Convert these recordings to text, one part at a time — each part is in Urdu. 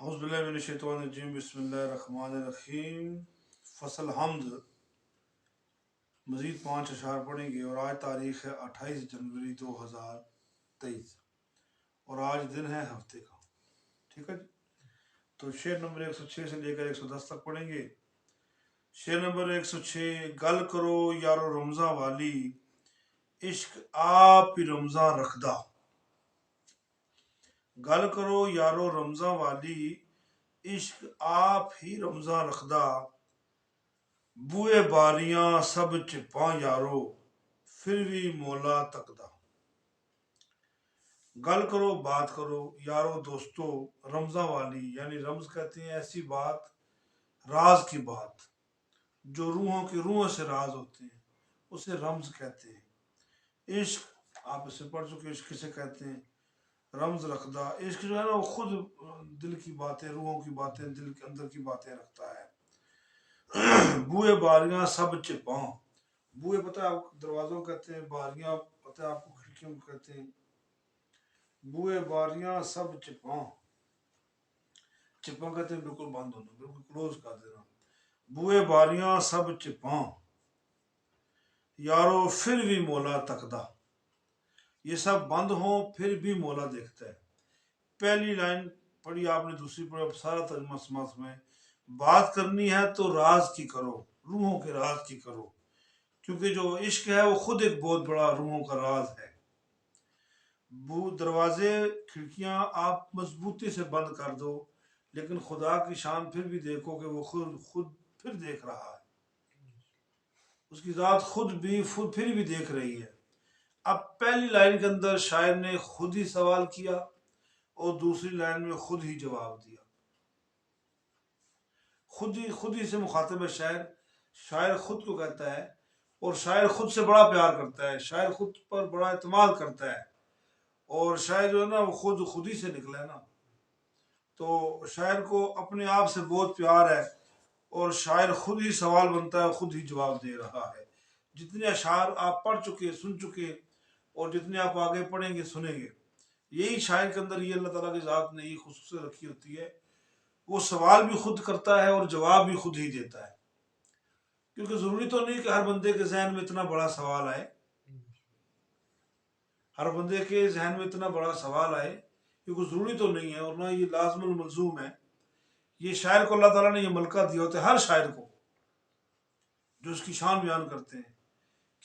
اعوذ باللہ من الشیطان الرجیم بسم اللہ الرحمن الرحیم۔ فصل حمد مزید 5 اشعار پڑھیں گے اور آج تاریخ ہے 28 جنوری 2023 اور آج دن ہے ہفتے کا۔ ٹھیک ہے جی، تو شعر نمبر 106 سے لے کر 110 تک پڑھیں گے۔ شعر نمبر 106: گل کرو یارو رمضاں والی، عشق آپ ہی رمضاں رکھدا۔ گل کرو یارو رمضاں والی، عشق آپ ہی رمضاں رکھدا۔ بوئے باریاں سب چپاں یارو، پھر بھی مولا تکدا۔ گل کرو بات کرو یارو دوستو، رمضاں والی یعنی رمز کہتے ہیں ایسی بات، راز کی بات جو روحوں سے راز ہوتے ہیں، اسے رمز کہتے ہیں۔ عشق آپ اسے پڑھ چکے، عشق کسے کہتے ہیں؟ رمز رکھدا۔ عشق جو ہے نا وہ خود دل کی باتیں، روحوں کی باتیں، دل کے اندر کی باتیں رکھتا ہے۔ بوئے باریاں سب چپاں، بوئے پتہ ہے آپ دروازوں کہتے ہیں، باریاں پتہ ہے آپ کو کھڑکیوں کو کہتے ہیں۔ بوئے باریاں سب چپاں، چپاں کہتے ہیں بالکل بند ہونا، بالکل کلوز کر دینا۔ بوئے باریاں سب چپاں یارو، پھر بھی مولا تکدا۔ یہ سب بند ہوں پھر بھی مولا دیکھتا ہے۔ پہلی لائن پڑھی آپ نے، دوسری پڑھی، اب سارا ترجمہ سماس میں بات کرنی ہے تو راز کی کرو، روحوں کے راز کی کرو، کیونکہ جو عشق ہے وہ خود ایک بہت بڑا روحوں کا راز ہے۔ دروازے کھڑکیاں آپ مضبوطی سے بند کر دو، لیکن خدا کی شان پھر بھی دیکھو کہ وہ خود پھر دیکھ رہا ہے، اس کی ذات پھر بھی دیکھ رہی ہے۔ اب پہلی لائن کے اندر شاعر نے خود ہی سوال کیا اور دوسری لائن میں خود ہی جواب دیا۔ خود ہی سے مخاطب ہے شاعر خود کو کہتا ہے، اور شاعر خود سے بڑا پیار کرتا ہے، شاعر خود پر بڑا اعتماد کرتا ہے، اور شاعر جو ہے نا وہ خود ہی سے نکلا ہے نا، تو شاعر کو اپنے آپ سے بہت پیار ہے، اور شاعر خود ہی سوال بنتا ہے، خود ہی جواب دے رہا ہے۔ جتنے اشعار آپ پڑھ چکے، سن چکے، اور جتنے آپ آگے پڑھیں گے سنیں گے، یہی شاعر کے اندر یہ اللہ تعالیٰ کی ذات نے یہ خصوصیت رکھی ہوتی ہے، وہ سوال بھی خود کرتا ہے اور جواب بھی خود ہی دیتا ہے۔ کیونکہ ضروری تو نہیں کہ ہر بندے کے ذہن میں اتنا بڑا سوال آئے، ہر بندے کے ذہن میں اتنا بڑا سوال آئے، کیونکہ ضروری تو نہیں ہے، اور نہ یہ لازم الملزوم ہے۔ یہ شاعر کو اللہ تعالیٰ نے یہ ملکہ دیا ہوتا ہے، ہر شاعر کو جو اس کی شان بیان کرتے ہیں،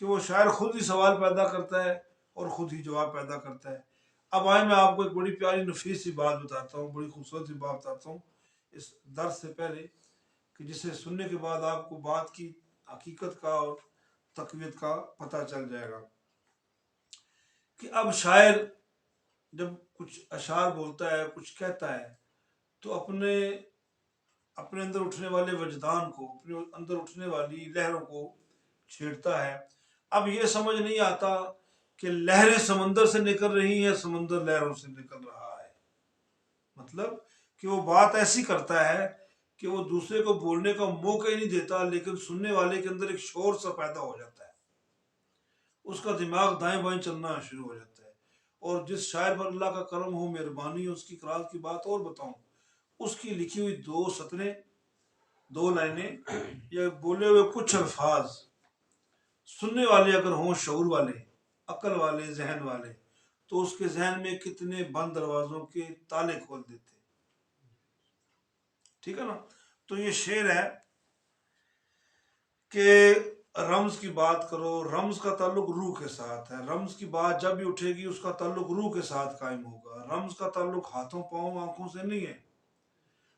کہ وہ شاعر خود ہی سوال پیدا کرتا ہے اور خود ہی جواب پیدا کرتا ہے۔ اب آئے میں آپ کو ایک بڑی پیاری نفیس سی بات بتاتا ہوں، بڑی خوبصورت سی بات بتاتا ہوں اس درس سے پہلے، کہ جسے سننے کے بعد آپ کو بات کی حقیقت کا اور تقویت کا پتہ چل جائے گا۔ کہ اب شاعر جب کچھ اشعار بولتا ہے، کچھ کہتا ہے، تو اپنے اندر اٹھنے والے وجدان کو، اپنے اندر اٹھنے والی لہروں کو چھیڑتا ہے۔ اب یہ سمجھ نہیں آتا کہ لہریں سمندر سے نکل رہی ہیں، سمندر لہروں سے نکل رہا ہے، مطلب کہ وہ بات ایسی کرتا ہے کہ وہ دوسرے کو بولنے کا موقع ہی نہیں دیتا، لیکن سننے والے کے اندر ایک شور سا پیدا ہو جاتا ہے، اس کا دماغ دائیں بائیں چلنا شروع ہو جاتا ہے۔ اور جس شاعر پر اللہ کا کرم ہو، مہربانی ہو، اس کی قرآن کی بات اور بتاؤں، اس کی لکھی ہوئی 2 سطریں، 2 لائنیں یا بولے ہوئے کچھ الفاظ، سننے والے اگر ہوں شعور والے، عقل والے، ذہن والے، تو اس کے ذہن میں کتنے بند دروازوں کے تالے کھول دیتے۔ ٹھیک ہے نا؟ تو یہ شعر ہے کہ رمز کی بات کرو، رمز کا تعلق روح کے ساتھ ہے، رمز کی بات جب بھی اٹھے گی اس کا تعلق روح کے ساتھ قائم ہوگا، رمز کا تعلق ہاتھوں پاؤں آنکھوں سے نہیں ہے۔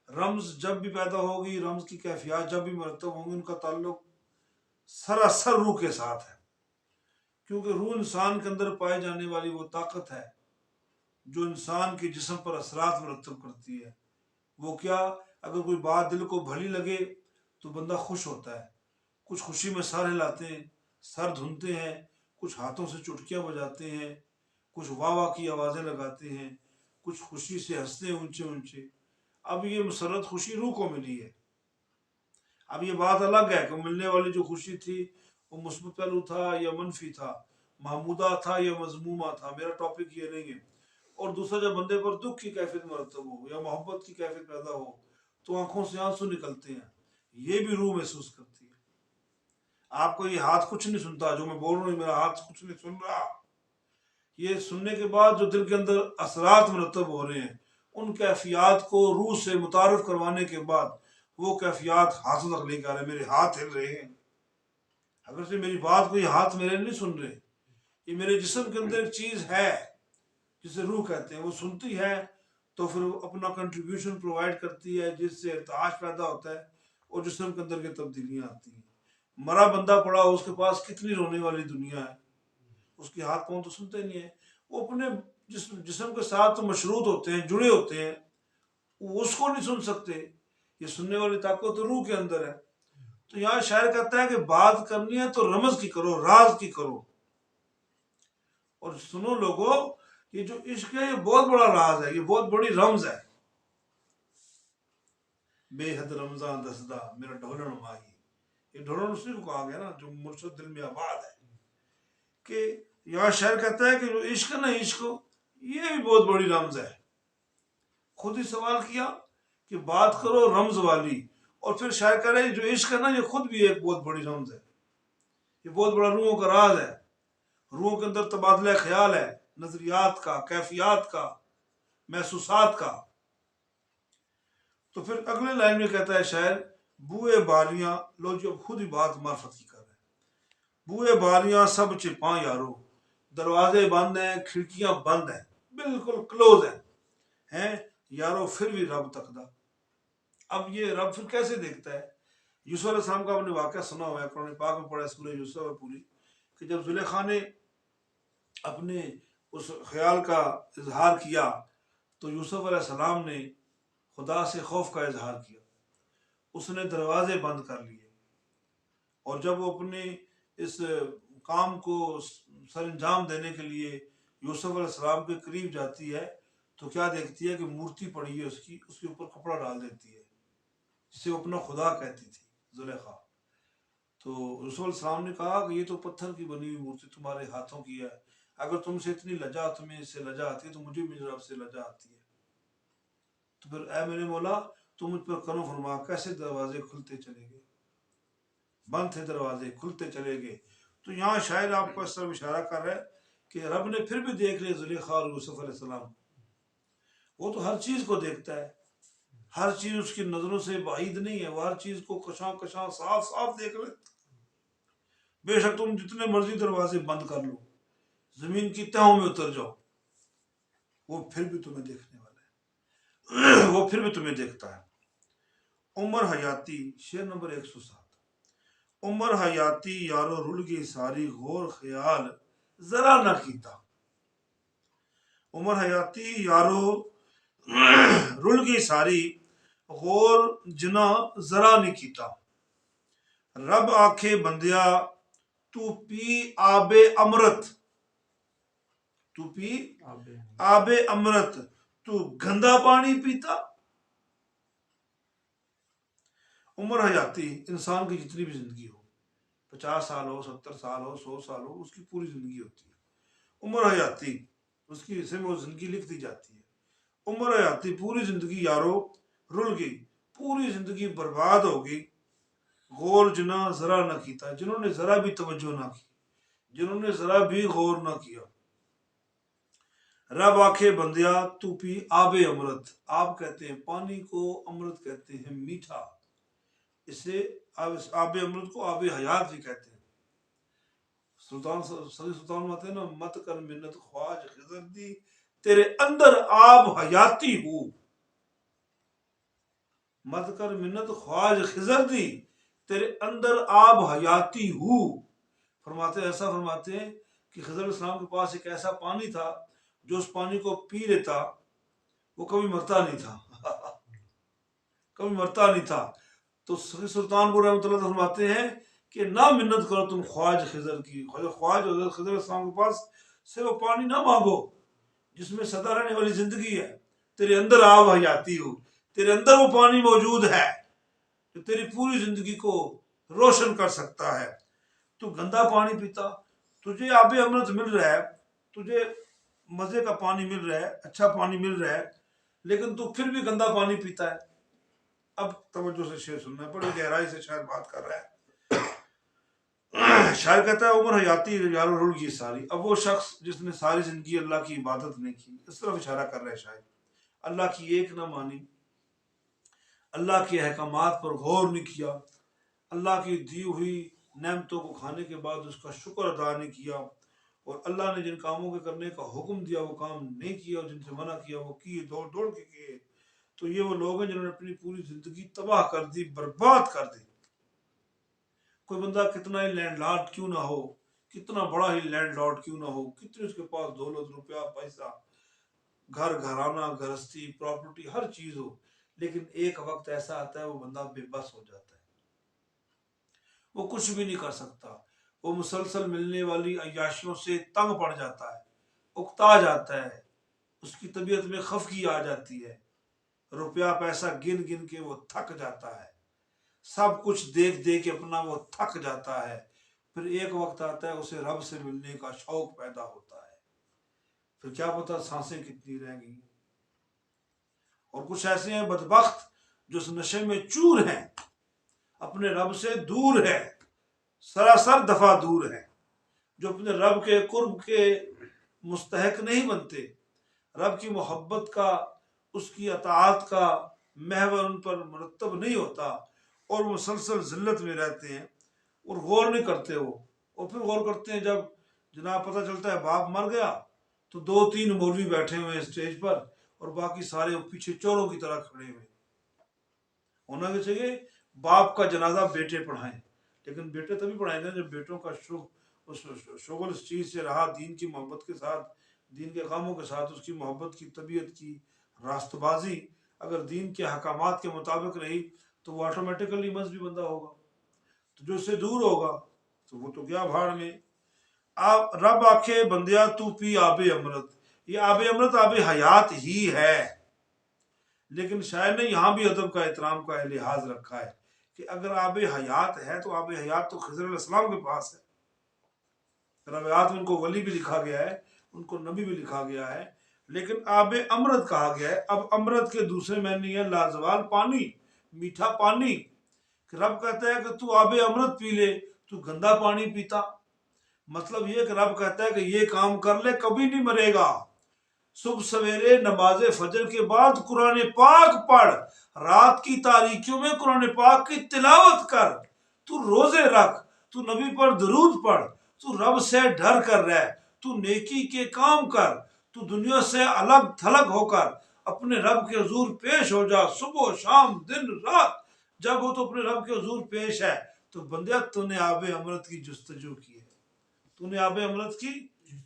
رمز جب بھی پیدا ہوگی، رمز کی کیفیات جب بھی مرتب ہوں گی، ان کا تعلق سراسر روح کے ساتھ ہے، کیونکہ روح انسان کے اندر پائے جانے والی وہ طاقت ہے جو انسان کے جسم پر اثرات مرتب کرتی ہے۔ وہ کیا؟ اگر کوئی بات دل کو بھلی لگے تو بندہ خوش ہوتا ہے، کچھ خوشی میں سر ہلاتے ہیں، سر دھنتے ہیں، کچھ ہاتھوں سے چٹکیاں بجاتے ہیں، کچھ واہ واہ کی آوازیں لگاتے ہیں، کچھ خوشی سے ہنستے ہیں اونچے اونچے۔ اب یہ مسرت خوشی روح کو ملی ہے۔ اب یہ بات الگ ہے کہ ملنے والی جو خوشی تھی وہ مثبت پہلو تھا یا منفی تھا، محمودہ تھا یا مذمومہ تھا، میرا ٹاپک یہ نہیں ہے۔ اور دوسرا جب بندے پر دکھ کی کیفیت مرتب ہو یا محبت کی کیفیت پیدا ہو تو آنکھوں سے آنسو نکلتے ہیں، یہ بھی روح محسوس کرتی ہے۔ آپ کو یہ ہاتھ کچھ نہیں سنتا، جو میں بول رہا ہوں میرا ہاتھ کچھ نہیں سن رہا، یہ سننے کے بعد جو دل کے اندر اثرات مرتب ہو رہے ہیں ان کیفیات کو روح سے متعارف کروانے کے بعد وہ کیفیات ہاتھوں تک لے کے آ رہے ہیں، میرے ہاتھ ہل رہے ہیں، اگر سے میری بات کو یہ ہاتھ میرے نہیں سن رہے، یہ میرے جسم کے اندر ایک چیز ہے جسے روح کہتے ہیں، وہ سنتی ہے تو پھر وہ اپنا کنٹریبیوشن پرووائڈ کرتی ہے جس سے ارتعاش پیدا ہوتا ہے اور جسم کے اندر کی تبدیلیاں آتی ہیں۔ مرا بندہ پڑا اس کے پاس کتنی رونے والی دنیا ہے، اس کے ہاتھ پاؤں تو سنتے نہیں ہیں، وہ اپنے جسم کے ساتھ تو مشروط ہوتے ہیں، جڑے ہوتے ہیں، وہ اس کو نہیں سن سکتے، یہ سننے والی طاقت تو روح کے اندر ہے۔ تو یہاں شاعر کہتا ہے کہ بات کرنی ہے تو رمز کی کرو، راز کی کرو، اور سنو لوگو یہ جو عشق ہے یہ بہت بڑا راز ہے، یہ بہت بڑی رمز ہے۔ بے حد رمضان دسدہ میرا ڈھولن ماہی، یہ ڈھولن اسی کو کہا گیا نا جو مرشد دل میں آباد ہے، کہ یہاں شاعر کہتا ہے کہ جو عشق ہے نا، عشق یہ بھی بہت بڑی رمز ہے۔ خود ہی سوال کیا کہ بات کرو رمز والی، اور پھر شاعر کہہ رہے جو عشق ہے نا یہ خود بھی ایک بہت بڑی رمز ہے، یہ بہت بڑا روحوں کا راز ہے، روحوں کے اندر تبادلہ خیال ہے، نظریات کا، کیفیات کا، محسوسات کا۔ تو پھر اگلے لائن میں کہتا ہے شاعر بوئے بالیاں، لو جو خود ہی بات معرفت کی کر رہے ہیں، بوئے بالیاں سب چپاں یارو، دروازے بند ہیں، کھڑکیاں بند ہیں، بالکل کلوز ہیں یارو، پھر بھی رب تکدا۔ اب یہ رب پھر کیسے دیکھتا ہے؟ یوسف علیہ السلام کا آپ نے واقعہ سنا ہوا ہے، قرآن پاک میں پڑھا ہے، سورہ یوسف ہے پوری، کہ جب زلیخا نے اپنے اس خیال کا اظہار کیا تو یوسف علیہ السلام نے خدا سے خوف کا اظہار کیا، اس نے دروازے بند کر لیے، اور جب وہ اپنے اس کام کو سر انجام دینے کے لیے یوسف علیہ السلام کے قریب جاتی ہے تو کیا دیکھتی ہے کہ مورتی پڑی ہے اس کے اوپر کپڑا ڈال دیتی ہے، جسے وہ اپنا خدا کہتی تھی زلیخا۔ تو یوسف علیہ السلام نے کہا کہ یہ تو پتھر کی بنی ہوئی مورتی تمہارے ہاتھوں کی ہے، اگر تم سے اتنی لجا، تمہیں اس سے لجا آتی ہے تو مجھے بھی رب سے لجا آتی ہے، تو پھر اے میرے مولا تم مجھ پر کرم فرما، کیسے دروازے کھلتے چلے گئے، بند تھے دروازے کھلتے چلے گئے۔ تو یہاں شاعر آپ کو اس طرح اشارہ کر رہا ہے کہ رب نے پھر بھی دیکھ لیا زلیخا اور یوسف علیہ السلام، وہ تو ہر چیز کو دیکھتا ہے، ہر چیز اس کی نظروں سے بعید نہیں ہے، وہ ہر چیز کو کشاں کشاں صاف صاف دیکھ لے، بے شک تم جتنے مرضی دروازے بند کر لو، زمین کی تہوں میں اتر جاؤ، وہ پھر بھی تمہیں دیکھنے والا ہے، وہ پھر بھی تمہیں دیکھتا ہے۔ عمر حیاتی، شعر نمبر 107، عمر حیاتی یارو رل گئی ساری، غور خیال ذرا نہ کیتا، عمر حیاتی یارو رل گئی ساری، غور جنا ذرا نہیں کیتا، رب آکھے بندیا تو پی آب امرت، تو پی آب امرت، تو گندا پانی پیتا۔ عمر حیاتی انسان کی جتنی بھی زندگی ہو، 50 سال ہو، 70 سال ہو، 100 سال ہو، اس کی پوری زندگی ہوتی ہے عمر حیاتی، اس کی حصے میں وہ زندگی لکھ دی جاتی ہے۔ عمر حیاتی پوری زندگی یارو رل گئی، پوری زندگی برباد ہو گئی، غور جنا ذرا نہ کیتا، جنہوں نے ذرا بھی توجہ نہ کی، جنہوں نے ذرا بھی غور نہ کیا۔ رب آکھے بندیا تو پی آب امرت، آپ کہتے ہیں پانی کو، امرت کہتے ہیں میٹھا، اسے آب امرت کو آب حیات بھی کہتے ہیں۔ سلطان صدی سلطان آتے ہیں نا، مت کر منت خواج خضر دی، تیرے اندر آب حیاتی ہو، مت کر منت خواج خضر دی، تیرے اندر آب حیاتی ہو۔ فرماتے ایسا فرماتے ہیں کہ خضر علیہ السلام کے پاس ایک ایسا پانی تھا جو اس پانی کو پی لیتا وہ کبھی مرتا نہیں تھا، کبھی مرتا نہیں تھا۔ تو سلطان پور رحمۃ اللہ فرماتے ہیں کہ نہ منت کرو تم خواج خضر کی، خواج حضرت خضر علیہ السلام کے پاس سے وہ پانی نہ مانگو جس میں سدا رہنے والی زندگی ہے، تیرے اندر آب حیاتی ہو، تیرے اندر وہ پانی موجود ہے جو تیری پوری زندگی کو روشن کر سکتا ہے۔ تو گندا پانی پیتا، تجھے آب امرت مل رہا ہے، تجھے مزے کا پانی مل رہا ہے، اچھا پانی مل رہا ہے، لیکن تو پھر بھی گندا پانی پیتا ہے۔ اب توجہ سے شعر سننا ہے، بڑی گہرائی سے شاعر بات کر رہا ہے۔ شاعر کہتا ہے عمر حیاتی یار رڑ گئی ساری، اب وہ شخص جس نے ساری زندگی اللہ کی عبادت نہیں کی، اس طرف اشارہ کر رہا ہے شاعر، اللہ کی ایک نہ مانی، اللہ کے احکامات پر غور نہیں کیا، اللہ کی دی ہوئی نعمتوں کو کھانے کے بعد اس کا شکر ادا نہیں کیا، اور اللہ نے جن کاموں کے کرنے کا حکم دیا وہ کام نہیں کیا، اور جن سے منع کیا وہ کیے، دوڑ دوڑ کے کیے، تو یہ وہ لوگ ہیں جنہوں نے اپنی پوری زندگی تباہ کر دی، برباد کر دی۔ کوئی بندہ کتنا ہی لینڈ لارڈ کیوں نہ ہو، کتنا بڑا ہی لینڈ لارڈ کیوں نہ ہو، کتنے اس کے پاس دولت روپیہ پیسہ، گھر گھرانہ گرہستی پراپرٹی ہر چیز ہو، لیکن ایک وقت ایسا آتا ہے وہ بندہ بے بس ہو جاتا ہے، وہ کچھ بھی نہیں کر سکتا، وہ مسلسل ملنے والی عیاشیوں سے تنگ پڑ جاتا ہے، اکتا جاتا ہے، اس کی طبیعت میں خفگی آ جاتی ہے، روپیہ پیسہ گن گن کے وہ تھک جاتا ہے، سب کچھ دیکھ دیکھ کے اپنا وہ تھک جاتا ہے، پھر ایک وقت آتا ہے اسے رب سے ملنے کا شوق پیدا ہوتا ہے، پھر کیا پتا سانسیں کتنی رہ گئی۔ اور کچھ ایسے ہیں بدبخت جو اس نشے میں چور ہیں، اپنے رب سے دور ہے، سراسر دفعہ دور ہے، جو اپنے رب کے قرب کے مستحق نہیں بنتے، رب کی محبت کا، اس کی اطاعت کا محور ان پر مرتب نہیں ہوتا، اور وہ مسلسل ذلت میں رہتے ہیں، اور غور نہیں کرتے وہ، اور پھر غور کرتے ہیں جب جناب پتہ چلتا ہے باپ مر گیا تو 2-3 مولوی بیٹھے ہوئے ہیں اسٹیج پر، اور باقی سارے پیچھے چوروں کی طرح کھڑے ہوئے۔ ہونا بھی چاہیے باپ کا جنازہ بیٹے پڑھائیں، لیکن بیٹے تبھی پڑھائیں گے جب بیٹوں کا شغل اس چیز سے رہا، دین کی محبت کے ساتھ، دین کے کاموں کے ساتھ، اس کی محبت کی، طبیعت کی راست بازی اگر دین کے حکامات کے مطابق رہی تو وہ آٹومیٹیکلی مذہبی بندہ ہوگا، تو جو اس سے دور ہوگا تو وہ تو گیا بھاڑ میں۔ آپ رب آکھے بندیا تو پی آب امرت، یہ آب امرت آب حیات ہی ہے، لیکن شاعر نے یہاں بھی ادب کا احترام کا لحاظ رکھا ہے کہ اگر آب حیات ہے تو آب حیات تو خضر علیہ السلام کے پاس ہے، آب حیات میں ان کو ولی بھی لکھا گیا ہے، ان کو نبی بھی لکھا گیا ہے، لیکن آب امرت کہا گیا ہے۔ اب امرت کے دوسرے معنی ہے لازوال پانی، میٹھا پانی، کہ رب کہتا ہے کہ تو آب امرت پی لے، تو گندا پانی پیتا، مطلب یہ کہ رب کہتا ہے کہ یہ کام کر لے کبھی نہیں مرے گا، صبح سویرے نماز فجر کے بعد قرآن پاک پڑھ، رات کی تاریکیوں میں قرآن پاک کی تلاوت کر، تو روزے رکھ، تو نبی پر درود پڑھ، تو رب سے ڈر کر رہ، تو نیکی کے کام کر، تو دنیا سے الگ تھلگ ہو کر اپنے رب کے حضور پیش ہو جا، صبح شام دن رات جب وہ تو اپنے رب کے حضور پیش ہے، تو بندیا تو نے آب امرت کی جستجو کی ہے، تو نے آب امرت کی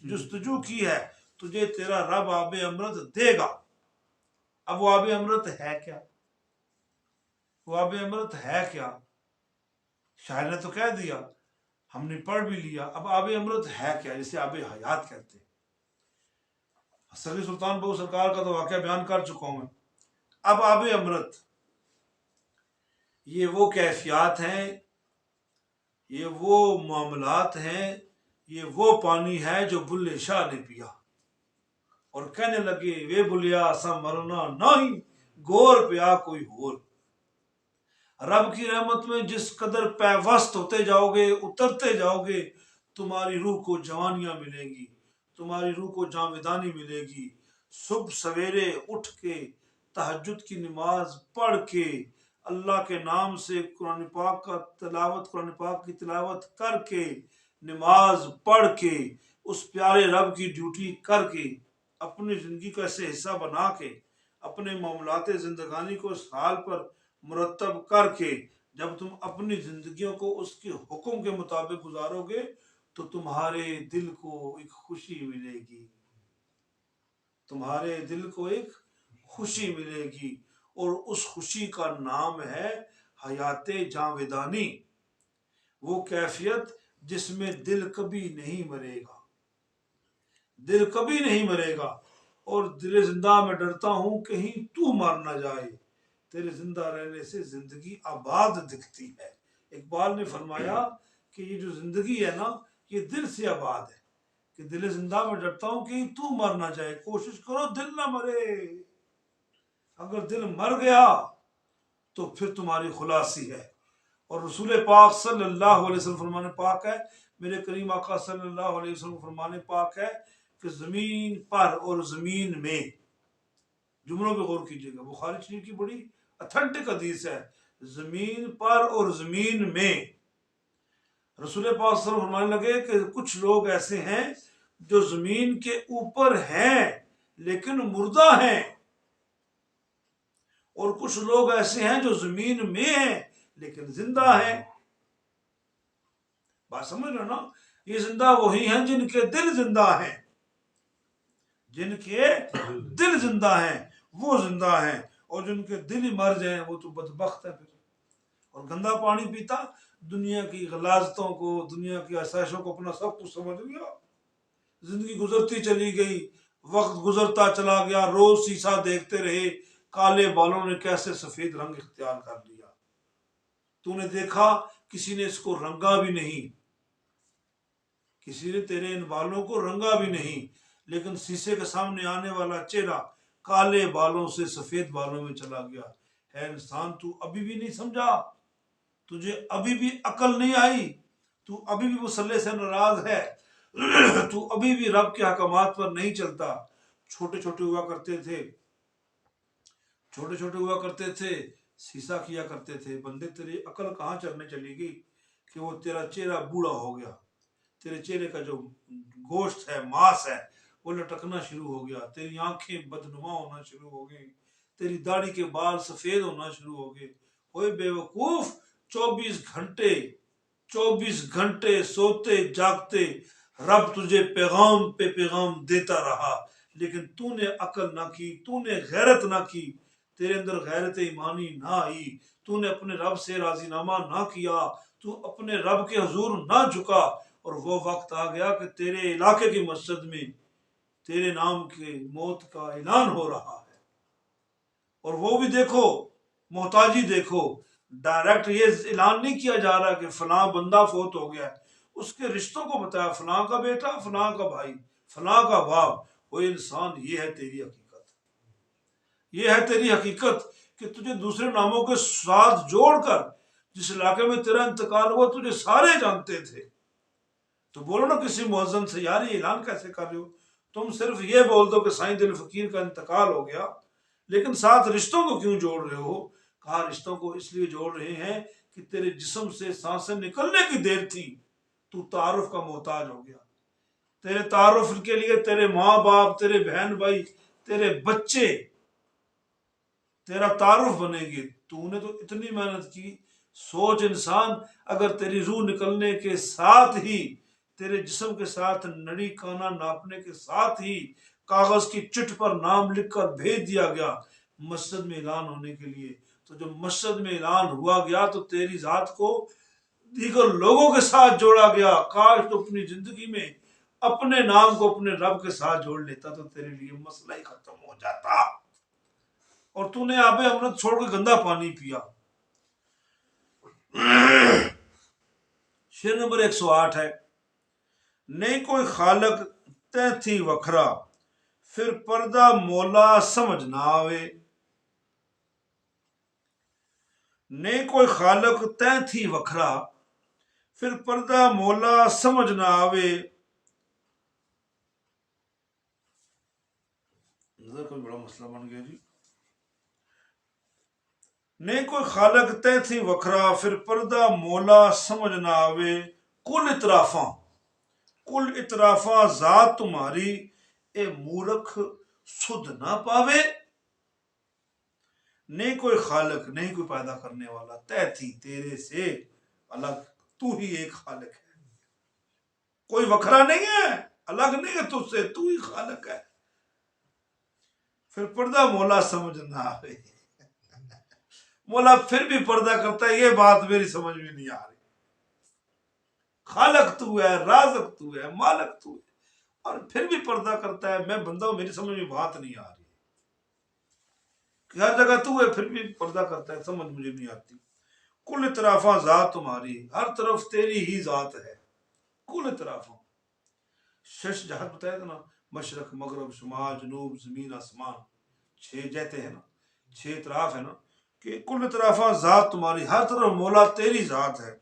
جستجو کی ہے، تجھے تیرا رب آب امرت دے گا۔ اب وہ آب امرت ہے کیا؟ وہ آب امرت ہے کیا؟ شاعر نے تو کہہ دیا، ہم نے پڑھ بھی لیا، اب آب امرت ہے کیا، جسے آب حیات کہتے ہیں۔ سری سلطان بہو سرکار کا تو واقعہ بیان کر چکا ہوں میں۔ اب آب امرت یہ وہ کیفیات ہیں، یہ وہ معاملات ہیں، یہ وہ پانی ہے جو بلے شاہ نے پیا اور کہنے لگے وے بلیا سا مرنا نہیں، گور پیا کوئی ہور۔ رب کی رحمت میں جس قدر پیوست ہوتے جاؤ گے، اترتے جاؤ گے، تمہاری روح کو جوانیاں ملیں گی، تمہاری روح کو جاویدانی ملے گی، صبح سویرے اٹھ کے تہجد کی نماز پڑھ کے اللہ کے نام سے قرآن پاک کا تلاوت، قرآن پاک کی تلاوت کر کے، نماز پڑھ کے، اس پیارے رب کی ڈیوٹی کر کے، اپنی زندگی کا ایسے حصہ بنا کے، اپنے معاملات زندگانی کو اس حال پر مرتب کر کے، جب تم اپنی زندگیوں کو اس کے حکم کے مطابق گزارو گے تو تمہارے دل کو ایک خوشی ملے گی، تمہارے دل کو ایک خوشی ملے گی، اور اس خوشی کا نام ہے حیات جاویدانی، وہ کیفیت جس میں دل کبھی نہیں مرے گا، دل کبھی نہیں مرے گا۔ اور دل زندہ میں ڈرتا ہوں کہیں تو مر نہ جائے، تیرے زندہ رہنے سے زندگی آباد دکھتی ہے۔ اقبال نے فرمایا کہ یہ جو زندگی ہے نا، یہ دل سے آباد ہے، کہ دل زندہ میں ڈرتا ہوں کہ تو مر نہ جائے، کوشش کرو دل نہ مرے، اگر دل مر گیا تو پھر تمہاری خلاصی ہے۔ اور رسول پاک صلی اللہ علیہ وسلم فرمانے پاک ہے، میرے کریم آقا صلی اللہ علیہ وسلم فرمانے پاک ہے کہ زمین پر اور زمین میں، جملوں پہ غور کیجیے گا، بخاری شریف کی بڑی اتھینٹک حدیث ہے، زمین پر اور زمین میں رسول پاک صلی اللہ علیہ وسلم فرمانے لگے کہ کچھ لوگ ایسے ہیں جو زمین کے اوپر ہیں لیکن مردہ ہیں، اور کچھ لوگ ایسے ہیں جو زمین میں ہیں لیکن زندہ ہیں۔ بات سمجھ رہے نا؟ یہ زندہ وہی ہیں جن کے دل زندہ ہیں، جن کے دل زندہ ہیں وہ زندہ ہیں، اور جن کے دل ہی مر جائیں وہ تو بدبخت ہے پھر۔ اور گندا پانی پیتا، دنیا کی غلاظتوں کو، دنیا کی آسائشوں کو اپنا سب کچھ سمجھ گیا، زندگی گزرتی چلی گئی، وقت گزرتا چلا گیا، روز شیشہ دیکھتے رہے، کالے بالوں نے کیسے سفید رنگ اختیار کر لیا، تو نے دیکھا کسی نے اس کو رنگا بھی نہیں، کسی نے تیرے ان بالوں کو رنگا بھی نہیں، لیکن شیشے کے سامنے آنے والا چہرہ کالے بالوں سے سفید بالوں میں چلا گیا۔ ہے انسان، تو ابھی بھی نہیں سمجھا، تجھے ابھی بھی عقل نہیں آئی، تو ابھی بھی مسلح سے ناراض ہے، تو ابھی بھی رب کے احکامات پر نہیں چلتا۔ چھوٹے چھوٹے ہوا کرتے تھے، چھوٹے چھوٹے ہوا کرتے تھے، سیسا کیا کرتے تھے، بندے تیری عقل کہاں چڑھنے چلی گئی کہ وہ تیرا چہرہ بوڑھا ہو گیا، تیرے چہرے کا جو گوشت ہے، ماس ہے، وہ لٹکنا شروع ہو گیا، تیری آنکھیں بدنما ہونا شروع ہو گئی، تیری داڑھی کے بال سفید ہونا شروع ہو گئے۔ اوے بے وقوف، 24 گھنٹے سوتے جاگتے رب تجھے پیغام پہ پیغام دیتا رہا، لیکن تو نے عقل نہ کی، تو نے غیرت نہ کی، تیرے اندر غیرت ایمانی نہ آئی، تو نے اپنے رب سے راضی نامہ نہ کیا، تو اپنے رب کے حضور نہ جھکا، اور وہ وقت آ گیا کہ تیرے علاقے کی مسجد میں تیرے نام کے موت کا اعلان ہو رہا ہے۔ اور وہ بھی دیکھو، محتاجی دیکھو، ڈائریکٹ یہ اعلان نہیں کیا جا رہا کہ فلاں بندہ فوت ہو گیا ہے، اس کے رشتوں کو بتایا، فلاں کا بیٹا، فلاں کا بھائی، فلاں کا باپ۔ وہ انسان، یہ ہے تیری حقیقت، یہ ہے تیری حقیقت کہ تجھے دوسرے ناموں کے ساتھ جوڑ کر جس علاقے میں تیرا انتقال ہوا تجھے سارے جانتے تھے۔ تو بولو نا کسی مؤذن سے، یار یہ اعلان کیسے کر رہے ہو؟ تم صرف یہ بول دو کہ سائیں دل فقیر کا انتقال ہو گیا، لیکن ساتھ رشتوں کو کیوں جوڑ رہے ہو؟ کہا رشتوں کو اس لیے جوڑ رہے ہیں کہ تیرے جسم سے سانسیں نکلنے کی دیر تھی، تو تعارف کا محتاج ہو گیا، تیرے تعارف کے لیے تیرے ماں باپ، تیرے بہن بھائی، تیرے بچے تیرا تعارف بنے گی۔ تو نے تو اتنی محنت کی، سوچ انسان، اگر تیری روح نکلنے کے ساتھ ہی، تیرے جسم کے ساتھ نڑی کانا ناپنے کے ساتھ ہی کاغذ کی چٹ پر نام لکھ کر بھیج دیا گیا مسجد میں اعلان ہونے کے لیے، تو جب مسجد میں اعلان ہوا گیا تو تیری ذات کو دیگر لوگوں کے ساتھ جوڑا گیا۔ کاش تو اپنی زندگی میں اپنے نام کو اپنے رب کے ساتھ جوڑ لیتا تو تیرے لیے مسئلہ ہی ختم ہو جاتا، اور تو نے آب امرت چھوڑ کے گندا پانی پیا۔ شعر نمبر 108 ہے، نہیں کوئی خالق تیں تھی وکھرا، پھر پردہ مولا سمجھ نہ آوے۔ نہیں کوئی خالق تیں تھی وکھرا، پھر پردہ مولا سمجھ نہ آوے۔ نظر کوئی بڑا مسئلہ بن گیا جی۔ نہیں کوئی خالق تیں تھی وکھرا، پھر پردہ مولا سمجھ نہ آوے۔ کل اطرافاں ذات تمہاری، اے مورکھ سدھ نہ پاوے۔ نہیں کوئی خالق، نہیں کوئی پیدا کرنے والا، تے تھی تیرے سے الگ، تو ہی ایک خالق ہے، کوئی وکھرا نہیں ہے، الگ نہیں ہے تجھ سے، تو ہی خالق ہے۔ پھر پردہ مولا سمجھ نہ آوے، مولا پھر بھی پردہ کرتا ہے، یہ بات میری سمجھ میں نہیں آ رہی۔ خالق تو ہے، رازق تو ہے، مالک تو ہے، اور پھر بھی پردہ کرتا ہے، میں بندہ ہوں، میری سمجھ میں بات نہیں آ رہی کہ ہر جگہ تو ہے پھر بھی پردہ کرتا ہے، سمجھ مجھے نہیں آتی۔ کل اطرافاں ذات تمہاری، ہر طرف تیری ہی ذات ہے، کل اطرافاں۔ 6 جہت بتایا تھا نا، مشرق مغرب شمال جنوب زمین آسمان، 6 جہتے ہیں نا، 6 اطراف ہے نا، کہ کل اطرافاں ذات تمہاری، ہر طرف مولا تیری ذات ہے۔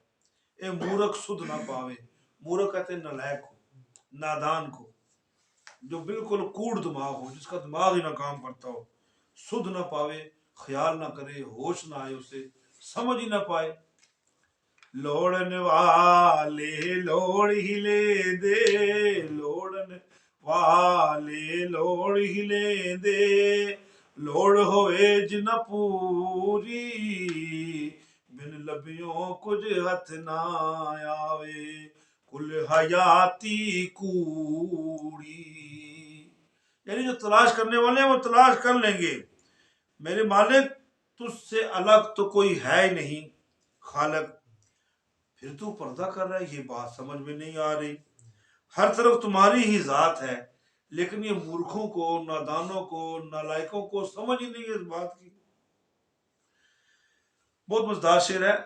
اے مورخ سدھ نہ پاوے، مورخ کہتے ہیں نالائق کو، نادان کو، جو بالکل کوڑ دماغ ہو، جس کا دماغ ہی نہ کام کرتا ہو، سدھ نہ پاوے، خیال نہ کرے، ہوش نہ آئے اسے، سمجھ ہی نہ پائے۔ لوڑن والے لوڑ ہی لے دے، لوڑن والے لوڑ ہی لے دے، لوڑ ہوئے جن پوری، بن لبیوں کچھ ہتھ نہ آوے، کل حیاتی کوڑی۔ یعنی جو تلاش کرنے والے ہیں وہ تلاش کر لیں گے، میرے مالک تجھ سے الگ تو کوئی ہے ہی نہیں خالق، پھر تو پردہ کر رہا ہے، یہ بات سمجھ میں نہیں آ رہی۔ ہر طرف تمہاری ہی ذات ہے، لیکن یہ مورخوں کو، نادانوں کو، نالائقوں کو سمجھ ہی نہیں ہے اس بات کی۔ بہت مزدار شعر ہے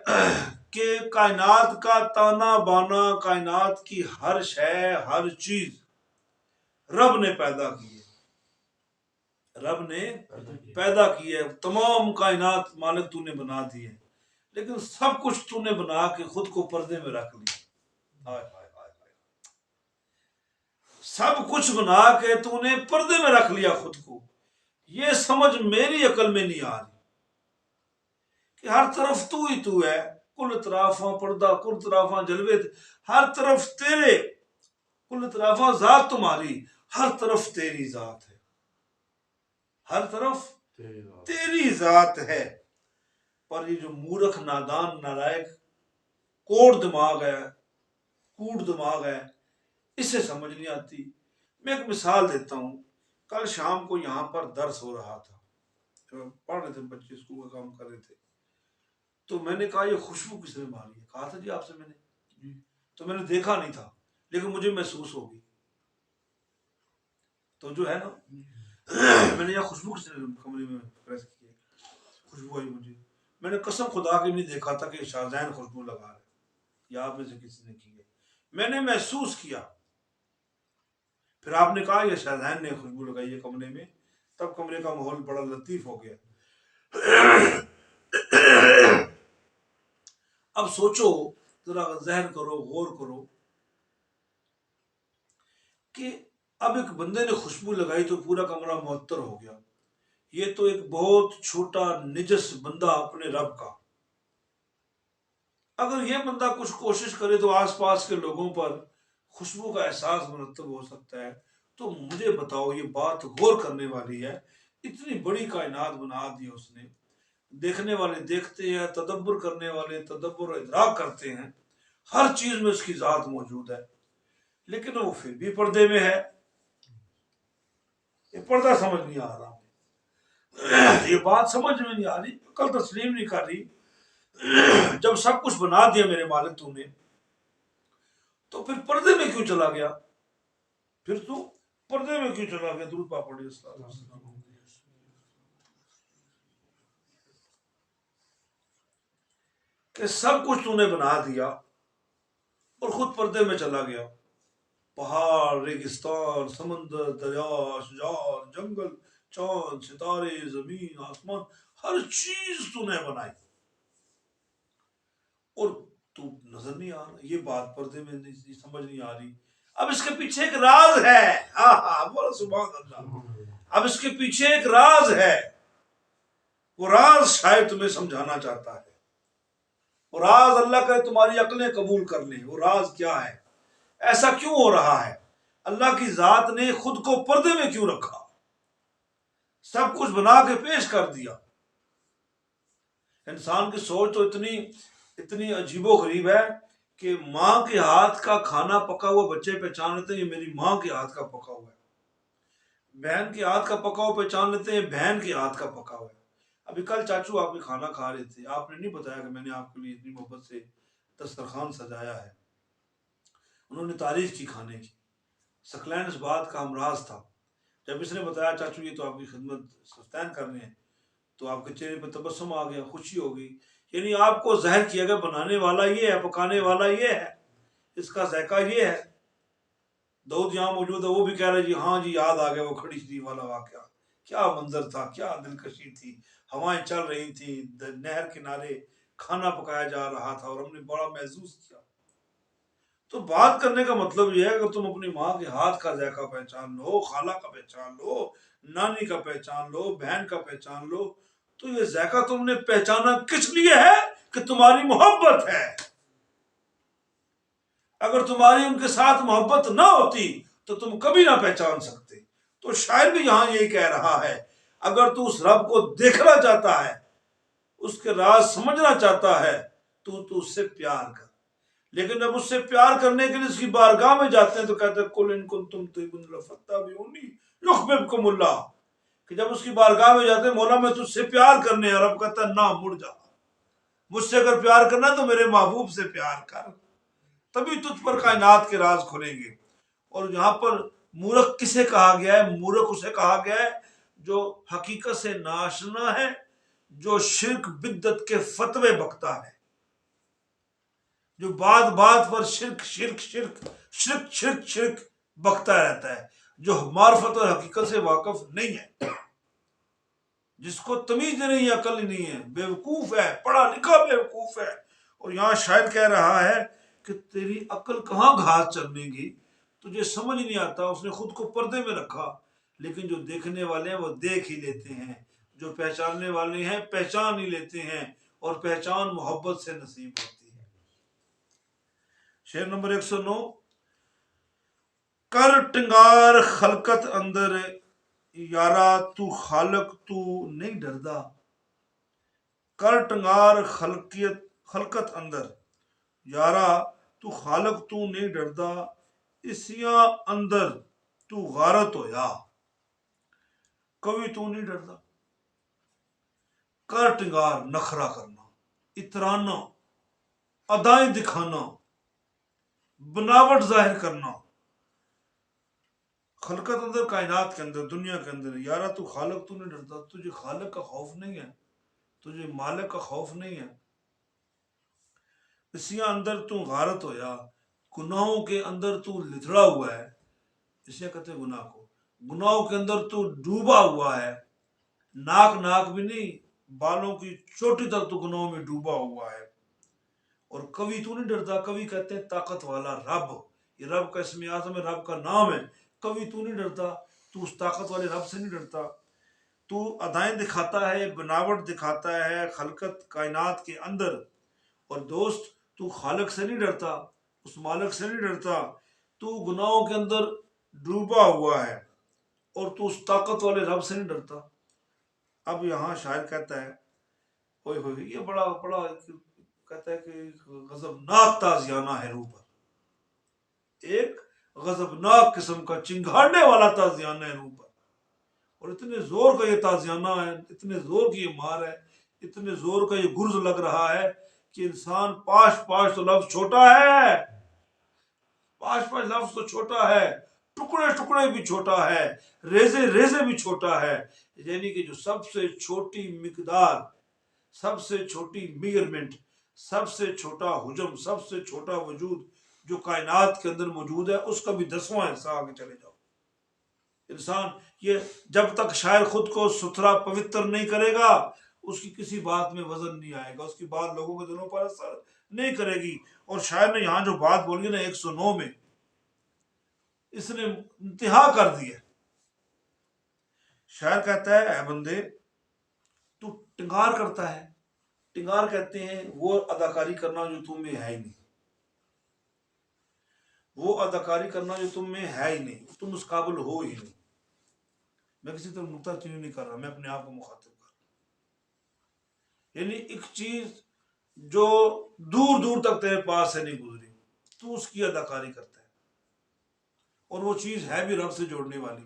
کہ کائنات کا تانا بانا، کائنات کی ہر شے، ہر چیز رب نے پیدا کی ہے، رب نے پیدا کی ہے، تمام کائنات مالک تو نے بنا دی ہے، لیکن سب کچھ تو نے بنا کے خود کو پردے میں رکھ لیا۔ سب کچھ بنا کے تو نے پردے میں رکھ لیا خود کو۔ یہ سمجھ میری عقل میں نہیں آ رہی کہ ہر طرف تو ہی تو ہے، کل اطرافاں پردہ، کل اطرافاں جلوے، ہر طرف تیرے، کل اطرافاں ذات تمہاری، ہر طرف تیری ذات ہے، ہر طرف تیری ذات ہے۔ پر یہ جو مورخ نادان نالائق کوڑ دماغ ہے، کوڑ دماغ ہے، اسے سمجھ نہیں آتی۔ میں ایک مثال دیتا ہوں، کل شام کو یہاں پر درس ہو رہا تھا، پڑھ رہے تھے بچے، اسکول کا کام کر رہے تھے، تو میں نے کہا یہ خوشبو کس نے ماری ہے؟ کہا تھا جی آپ سے میں نے، تو میں نے دیکھا نہیں تھا لیکن مجھے محسوس ہوگی، تو جو ہے نا میں نے یہ خوشبو کس نے کمرے میں پریس کی ہے، خوشبو آئی مجھے، میں نے قسم خدا کی نہیں دیکھا تھا کہ شاہزین خوشبو لگا رہے، یا آپ میں سے کسی نے کی ہے، میں نے محسوس کیا۔ پھر آپ نے کہا یہ شاہزین نے خوشبو لگائی ہے کمرے میں، تب کمرے کا ماحول بڑا لطیف ہو گیا۔ اب سوچو ذرا، ذہن کرو، غور کرو کہ اب ایک بندے نے خوشبو لگائی تو پورا کمرہ معطر ہو گیا، یہ تو ایک بہت چھوٹا نجس بندہ اپنے رب کا، اگر یہ بندہ کچھ کوشش کرے تو آس پاس کے لوگوں پر خوشبو کا احساس مرتب ہو سکتا ہے۔ تو مجھے بتاؤ، یہ بات غور کرنے والی ہے، اتنی بڑی کائنات بنا دی اس نے، دیکھنے والے دیکھتے ہیں، تدبر کرنے والے تدبر و ادراک کرتے ہیں، ہر چیز میں اس کی ذات موجود ہے، لیکن وہ پھر بھی پردے میں ہے۔ یہ پردہ سمجھ نہیں آ رہا، یہ بات سمجھ میں نہیں آ رہی، عقل تسلیم نہیں کر رہی۔ جب سب کچھ بنا دیا میرے مالک تو نے، تو پھر پردے میں کیوں چلا گیا؟ پھر تو پردے میں کیوں چلا گیا؟ درود پاک پڑھیے صلی اللہ علیہ وسلم۔ کہ سب کچھ تو نے بنا دیا اور خود پردے میں چلا گیا، پہاڑ، ریگستان، سمندر، دریا، اشجار، جنگل، چاند، ستارے، زمین، آسمان، ہر چیز تو نے بنائی اور تو نظر نہیں آ رہا، یہ بات پردے میں نہیں، سمجھ نہیں آ رہی۔ اب اس کے پیچھے ایک راز ہے، بولو سبحان اللہ، اب اس کے پیچھے ایک راز ہے، وہ راز شاید تمہیں سمجھانا چاہتا ہے، وہ راز اللہ کرے تمہاری عقلیں قبول کر لیں۔ وہ راز کیا ہے؟ ایسا کیوں ہو رہا ہے؟ اللہ کی ذات نے خود کو پردے میں کیوں رکھا؟ سب کچھ بنا کے پیش کر دیا۔ انسان کی سوچ تو اتنی عجیب و غریب ہے کہ ماں کے ہاتھ کا کھانا پکا ہوا بچے پہچان لیتے ہیں یہ میری ماں کے ہاتھ کا پکا ہوا ہے، بہن کے ہاتھ کا پکا ہوا پہچان لیتے ہیں بہن کے ہاتھ کا پکا ہوا ہے۔ ابھی کل چاچو آپ کے کھانا کھا رہے تھے، آپ نے نہیں بتایا کہ میں نے آپ کے لیے اتنی محبت سے دسترخوان سجایا ہے، انہوں نے تعریف کی کھانے کی، ثقلین اس بات کا ہمراز تھا۔ جب اس نے بتایا چاچو یہ تو آپ کی خدمت سفتین کر رہے ہیں، تو آپ کے چہرے پہ تبسم آ گیا، خوشی ہو گئی، یعنی آپ کو ظاہر کیا گیا بنانے والا یہ ہے، پکانے والا یہ ہے، اس کا ذائقہ یہ ہے۔ داؤد یہاں موجود ہے، وہ بھی کہہ رہے جی ہاں جی یاد آ گیا وہ کھڑی شریف والا واقعہ، کیا منظر تھا، کیا دلکشی تھی، ہوائیں چل رہی تھیں، نہر کنارے کھانا پکایا جا رہا تھا اور ہم نے بڑا محسوس کیا۔ تو بات کرنے کا مطلب یہ ہے کہ تم اپنی ماں کے ہاتھ کا ذائقہ پہچان لو، خالہ کا پہچان لو، نانی کا پہچان لو، بہن کا پہچان لو، تو یہ ذائقہ تم نے پہچانا کس لیے ہے؟ کہ تمہاری محبت ہے۔ اگر تمہاری ان کے ساتھ محبت نہ ہوتی تو تم کبھی نہ پہچان سکتے۔ تو شاعر بھی یہاں یہی کہہ رہا ہے، اگر تو اس رب کو دیکھنا چاہتا ہے، اس کے راز سمجھنا چاہتا ہے، تو اس سے پیار کر۔ لیکن جب اس سے پیار کرنے کے لیے اس کی بارگاہ میں جاتے ہیں تو کہتے ہیں کل ان کنتم تحبون اللہ فاتبعونی یحببکم اللہ، کہ جب اس کی بارگاہ میں جاتے ہیں مولا میں تجھ سے پیار کرنے ہیں، رب کہتا ہے نہ، مڑ جا، مجھ سے اگر پیار کرنا ہے تو میرے محبوب سے پیار کر، تبھی تجھ پر کائنات کے راز کھلیں گے۔ اور یہاں پر مورخ کسے کہا گیا ہے؟ مورخ اسے کہا گیا ہے جو حقیقت سے ناشنا ہے، جو شرک بدعت کے فتوے بکتا ہے، جو بات بات پر شرک شرک شرک شرک شرک شرک بکتا رہتا ہے، جو معرفت اور حقیقت سے واقف نہیں ہے، جس کو تمیز نہیں ہے، عقل ہی نہیں ہے، بیوقوف ہے، پڑھا لکھا بیوقوف ہے۔ اور یہاں شاعر کہہ رہا ہے کہ تیری عقل کہاں گھاس چرنے گی، تجھے سمجھ نہیں آتا۔ اس نے خود کو پردے میں رکھا، لیکن جو دیکھنے والے ہیں وہ دیکھ ہی لیتے ہیں، جو پہچاننے والے ہیں پہچان ہی لیتے ہیں، اور پہچان محبت سے نصیب ہوتی ہے۔ شعر نمبر 109، کر ٹنگار خلقت اندر یارا تو خالق تو نہیں ڈردا، کر ٹنگار خلقت اندر یارا تو خالق تو نہیں ڈردا، اسیاں اندر تو غارت ہو یا، کبھی تو نہیں ڈردا۔ کر ٹنگار نخرا کرنا، اترانا، ادائیں دکھانا، بناوٹ ظاہر کرنا، خلقت اندر، کائنات کے اندر، دنیا کے اندر، یارا تو خالق تو نہیں ڈرتا، تجھے خالق کا خوف نہیں ہے، تجھے مالک کا خوف نہیں ہے۔ اسیاں اندر تو غارت ہو یا، گناہوں کے اندر تو لتڑا ہوا ہے، اسے کہتے ہیں گناہ کو، گناہوں کے اندر تو ڈوبا ہوا ہے، ناک بھی نہیں، بالوں کی چوٹی تک تو گناہوں میں ڈوبا ہوا ہے۔ اور کبھی تو نہیں ڈرتا، کبھی کہتے ہیں طاقت والا رب، یہ رب کا اسم اعظم ہے، رب کا نام ہے۔ کبھی تو نہیں ڈرتا، تو اس طاقت والے رب سے نہیں ڈرتا، تو ادائیں دکھاتا ہے، بناوٹ دکھاتا ہے خلقت کائنات کے اندر، اور دوست تو خالق سے نہیں ڈرتا، اس مالک سے نہیں ڈرتا، تو گناہوں کے اندر ڈوبا ہوا ہے، اور تو اس طاقت والے رب سے نہیں ڈرتا۔ اب یہاں شاعر کہتا ہے، ہوئے ہوئے، یہ بڑا بڑا کہتا ہے کہ غضبناک تازیانہ ہے روح پر، ایک غضبناک قسم کا چنگھاڑنے والا تازیانہ ہے روح پر، اور اتنے زور کا یہ تازیانہ ہے، اتنے زور کی یہ مار ہے، اتنے زور کا یہ گرز لگ رہا ہے کہ انسان پاش پاش تو لفظ چھوٹا ہے، پاش پاش لفظ تو چھوٹا ہے، ٹکڑے ٹکڑے بھی چھوٹا ہے، ریزے ریزے بھی چھوٹا ہے، یعنی کہ جو سب سے چھوٹی مقدار، سب سے چھوٹی میجرمنٹ، سب سے چھوٹا حجم، سب سے چھوٹا وجود جو کائنات کے اندر موجود ہے، اس کا بھی 10واں حصہ آگے چلے جاؤ۔ انسان یہ جب تک شاعر خود کو ستھرا پوتر نہیں کرے گا، اس کی کسی بات میں وزن نہیں آئے گا، اس کی بات لوگوں کے دلوں پر اثر نہیں کرے گی۔ اور شاعر نے یہاں جو بات بولی نا 109 میں، اس نے انتہا کر دی ہے۔ شاعر کہتا ہے اے بندے، تو ٹنگار کرتا ہے، ٹنگار کہتے ہیں وہ اداکاری کرنا جو تم میں ہے ہی نہیں، وہ اداکاری کرنا جو تم میں ہے ہی نہیں، تم اس قابل ہو ہی نہیں۔ میں کسی طرح نکتہ چینی نہیں کر رہا، میں اپنے آپ کو مخاطب کر رہا ہوں۔ یعنی ایک چیز جو دور دور تک تیرے پاس سے نہیں گزری، تو اس کی اداکاری کرتا ہے، اور وہ چیز ہے بھی رب سے جوڑنے والی،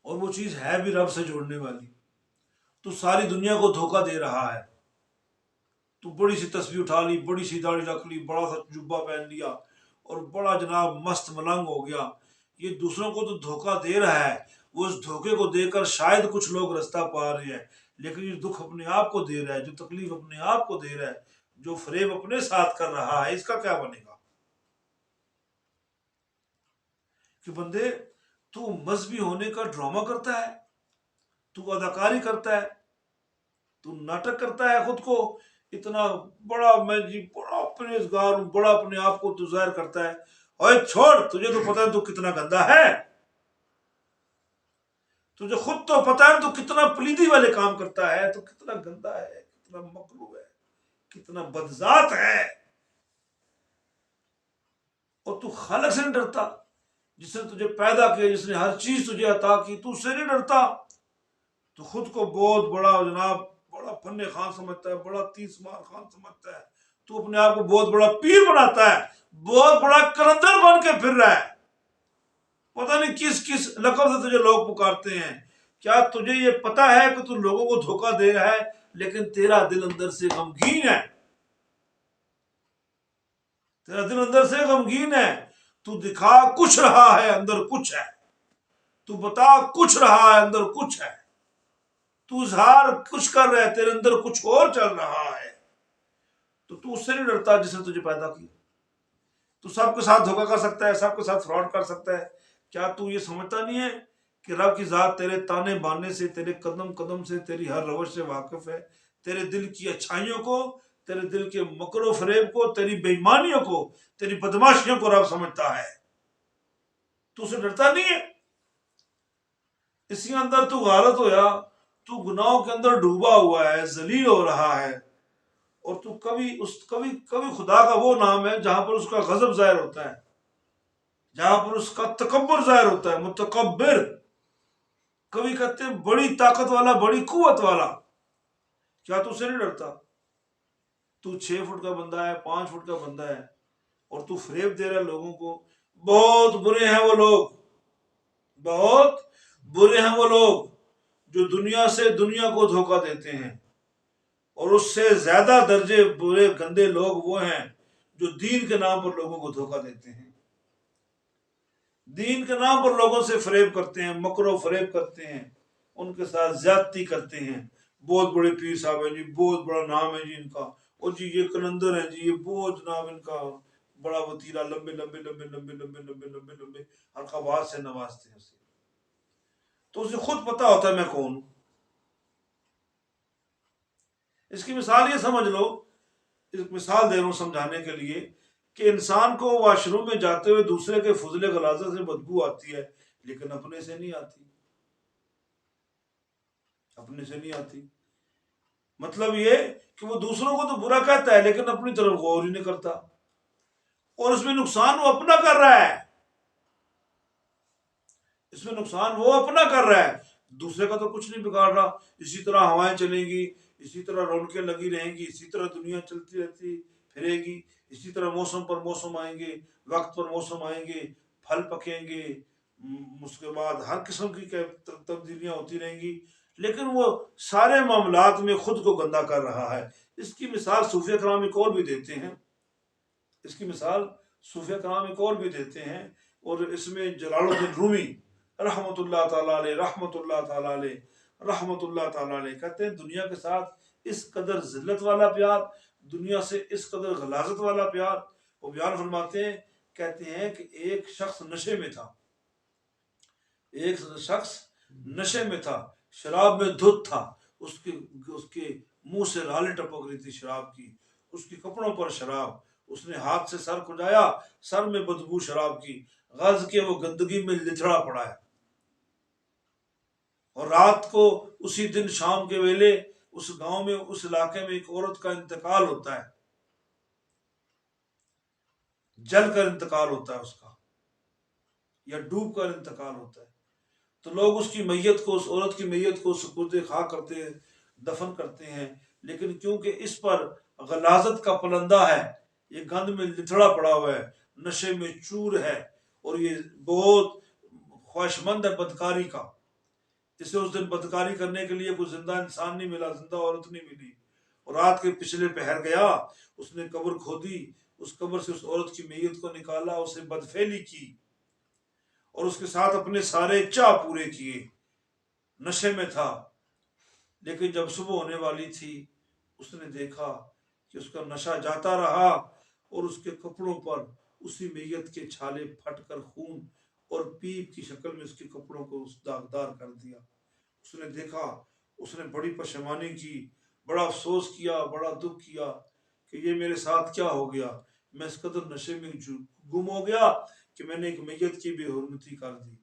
اور وہ چیز ہے بھی رب سے جوڑنے والی۔ تو ساری دنیا کو دھوکہ دے رہا ہے، تو بڑی سی تسبیح اٹھا لی، بڑی سی داڑھی رکھ لی، بڑا سا جبہ پہن لیا، اور بڑا جناب مست ملنگ ہو گیا، یہ دوسروں کو تو دھوکہ دے رہا ہے۔ وہ اس دھوکے کو دے کر شاید کچھ لوگ رستہ پا رہے ہیں، لیکن یہ دکھ اپنے آپ کو دے رہا ہے، جو تکلیف اپنے آپ کو دے رہا ہے، جو فریب اپنے ساتھ کر رہا ہے، اس کا کیا بنے گا؟ کہ بندے تو مذہبی ہونے کا ڈرامہ کرتا ہے، تو اداکاری کرتا ہے، تو ناٹک کرتا ہے، خود کو اتنا بڑا میں جی بڑا پرہیزگار ہوں، بڑا اپنے آپ کو تو ظاہر کرتا ہے۔ اوے چھوڑ، تجھے تو پتا ہے تو کتنا گندا ہے، تجھے خود تو پتا ہے تو کتنا پلیدی والے کام کرتا ہے، تو کتنا گندا ہے، کتنا مکروہ ہے، کتنا بدذات ہے، اور تو خالق سے نہیں ڈرتا، جس نے تجھے پیدا کیا، جس نے ہر چیز تجھے عطا کی، تو اس سے نہیں ڈرتا، تو خود کو بہت بڑا جناب بڑا فن خان سمجھتا ہے، بڑا تیس مار خان سمجھتا ہے، تو اپنے آپ کو بہت بڑا پیر بناتا ہے، بہت بڑا کلندر بن کے پھر رہا ہے، پتہ نہیں کس کس لقب سے تجھے لوگ پکارتے ہیں۔ کیا تجھے یہ پتا ہے کہ تو لوگوں کو دھوکہ دے رہا ہے، لیکن تیرا دل اندر سے غمگین ہے، تیرا دل اندر سے غمگین ہے، تو دکھا کچھ رہا ہے اندر کچھ ہے، تو بتا کچھ رہا ہے اندر کچھ ہے، تو اظہار کچھ کر رہا ہے تیرے اندر کچھ اور چل رہا ہے، تو اس سے نہیں ڈرتا جس نے تجھے پیدا کیا۔ تو سب کے ساتھ دھوکہ کر سکتا ہے، سب کے ساتھ فراڈ کر سکتا ہے، کیا تو یہ سمجھتا نہیں ہے کہ رب کی ذات تیرے تانے بانے سے، تیرے قدم قدم سے، تیری ہر روش سے واقف ہے، تیرے دل کی اچھائیوں کو، تیرے دل کے مکر و فریب کو، تیری بے ایمانیوں کو، تیری بدماشیوں کو رب سمجھتا ہے، تو اسے ڈرتا نہیں ہے؟ اسی اندر تو غلط ہویا، تو گناہوں کے اندر ڈوبا ہوا ہے، ذلیل ہو رہا ہے، اور تو کبھی خدا کا وہ نام ہے جہاں پر اس کا غضب ظاہر ہوتا ہے، جہاں پر اس کا تکبر ظاہر ہوتا ہے، متکبر، کبھی کہتے ہیں بڑی طاقت والا، بڑی قوت والا، کیا تو اسے نہیں ڈرتا؟ تو 6 فٹ کا بندہ ہے، 5 فٹ کا بندہ ہے، اور تو فریب دے رہا ہے لوگوں کو۔ بہت برے ہیں وہ لوگ، بہت برے ہیں وہ لوگ جو دنیا سے دنیا کو دھوکہ دیتے ہیں، اور اس سے زیادہ درجے برے گندے لوگ وہ ہیں جو دین کے نام پر لوگوں کو دھوکہ دیتے ہیں، دین کے نام پر لوگوں سے فریب کرتے ہیں، مکر و فریب کرتے ہیں، ان کے ساتھ زیادتی کرتے ہیں۔ بہت بڑے پیر صاحب ہیں جی، بہت بڑا نام ہے جی ان کا، اور جی یہ کلندر ہیں جی، یہ بہت نام ان کا بڑا وتیرا، لمبے لمبے لمبے لمبے لمبے لمبے لمبے لمبے القابات سے نوازتے ہیں اسے، تو اسے خود پتا ہوتا ہے میں کون ہوں۔ اس کی مثال یہ سمجھ لو، ایک مثال دے رہا ہوں سمجھانے کے لیے، کہ انسان کو واش روم میں جاتے ہوئے دوسرے کے فضلے غلاظت سے بدبو آتی ہے، لیکن اپنے سے نہیں آتی، اپنے سے نہیں آتی۔ مطلب یہ کہ وہ دوسروں کو تو برا کہتا ہے لیکن اپنی طرف غور ہی نہیں کرتا، اور اس میں نقصان وہ اپنا کر رہا ہے، اس میں نقصان وہ اپنا کر رہا ہے، دوسرے کا تو کچھ نہیں بگاڑ رہا۔ اسی طرح ہوائیں چلیں گی، اسی طرح رونقیں لگی رہیں گی، اسی طرح دنیا چلتی رہتی پھرے گی، اسی طرح موسم پر موسم آئیں گے، وقت پر موسم آئیں گے، پھل پکیں گے، اس کے بعد ہر قسم کی تبدیلیاں ہوتی رہیں گی، لیکن وہ سارے معاملات میں خود کو گندا کر رہا ہے۔ اس کی مثال صوفیہ کرام ایک اور بھی دیتے ہیں، اس کی مثال صوفیہ کرام ایک اور بھی دیتے ہیں، اور اس میں جلال الدین رومی رحمۃ اللہ تعالیٰ علیہ، رحمۃ اللہ تعالیٰ علیہ، رحمۃ اللہ تعالیٰ علیہ کہتے ہیں دنیا کے ساتھ اس قدر ذلت والا پیار، دنیا سے اس قدر غلاظت والا پیار، وہ بیان فرماتے ہیں، کہتے ہیں کہ ایک شخص نشے میں تھا، ایک شخص نشے میں تھا، شراب میں دھت تھا، اس کے منہ سے رالیں ٹپک رہی تھی شراب کی، اس کے کپڑوں پر شراب، اس نے ہاتھ سے سر کھجایا، سر میں بدبو شراب کی، غرض کے وہ گندگی میں لتھڑا پڑا ہے، اور رات کو اسی دن شام کے ویلے اس گاؤں میں، اس علاقے میں ایک عورت کا انتقال ہوتا ہے، جل کر انتقال ہوتا ہے اس کا، یا ڈوب کر انتقال ہوتا ہے، تو لوگ اس کی میت کو، اس عورت کی میت کو سپرد خاک کرتے ہیں، دفن کرتے ہیں، لیکن کیونکہ اس پر غلاظت کا پلندہ ہے، یہ گند میں لتھڑا پڑا ہوا ہے، نشے میں چور ہے، اور یہ بہت خواہشمند ہے بدکاری کا، اسے اس دن بدکاری کرنے کے لیے کوئی زندہ انسان نہیں ملا، زندہ عورت نہیں ملی، اور رات کے پچھلے پہر گیا، اس نے قبر کھودی، اس قبر سے اس عورت کی میت کو نکالا، اسے بدفعلی کی، اور اس کے ساتھ اپنے سارے چاہ پورے کیے، نشے میں تھا، لیکن جب صبح ہونے والی تھی اس نے دیکھا کہ اس کا نشہ جاتا رہا، اور اس کے کپڑوں پر اسی میت کے چھالے پھٹ کر خون اور پیپ کی شکل میں اس کے کپڑوں کو داغدار کر دیا۔ اس نے دیکھا، اس نے بڑی پشیمانی کی، بڑا افسوس کیا، بڑا دکھ کیا کہ یہ میرے ساتھ کیا ہو گیا، میں اس قدر نشے میں گم ہو گیا کہ میں نے ایک میت کی بے حرمتی کر دی،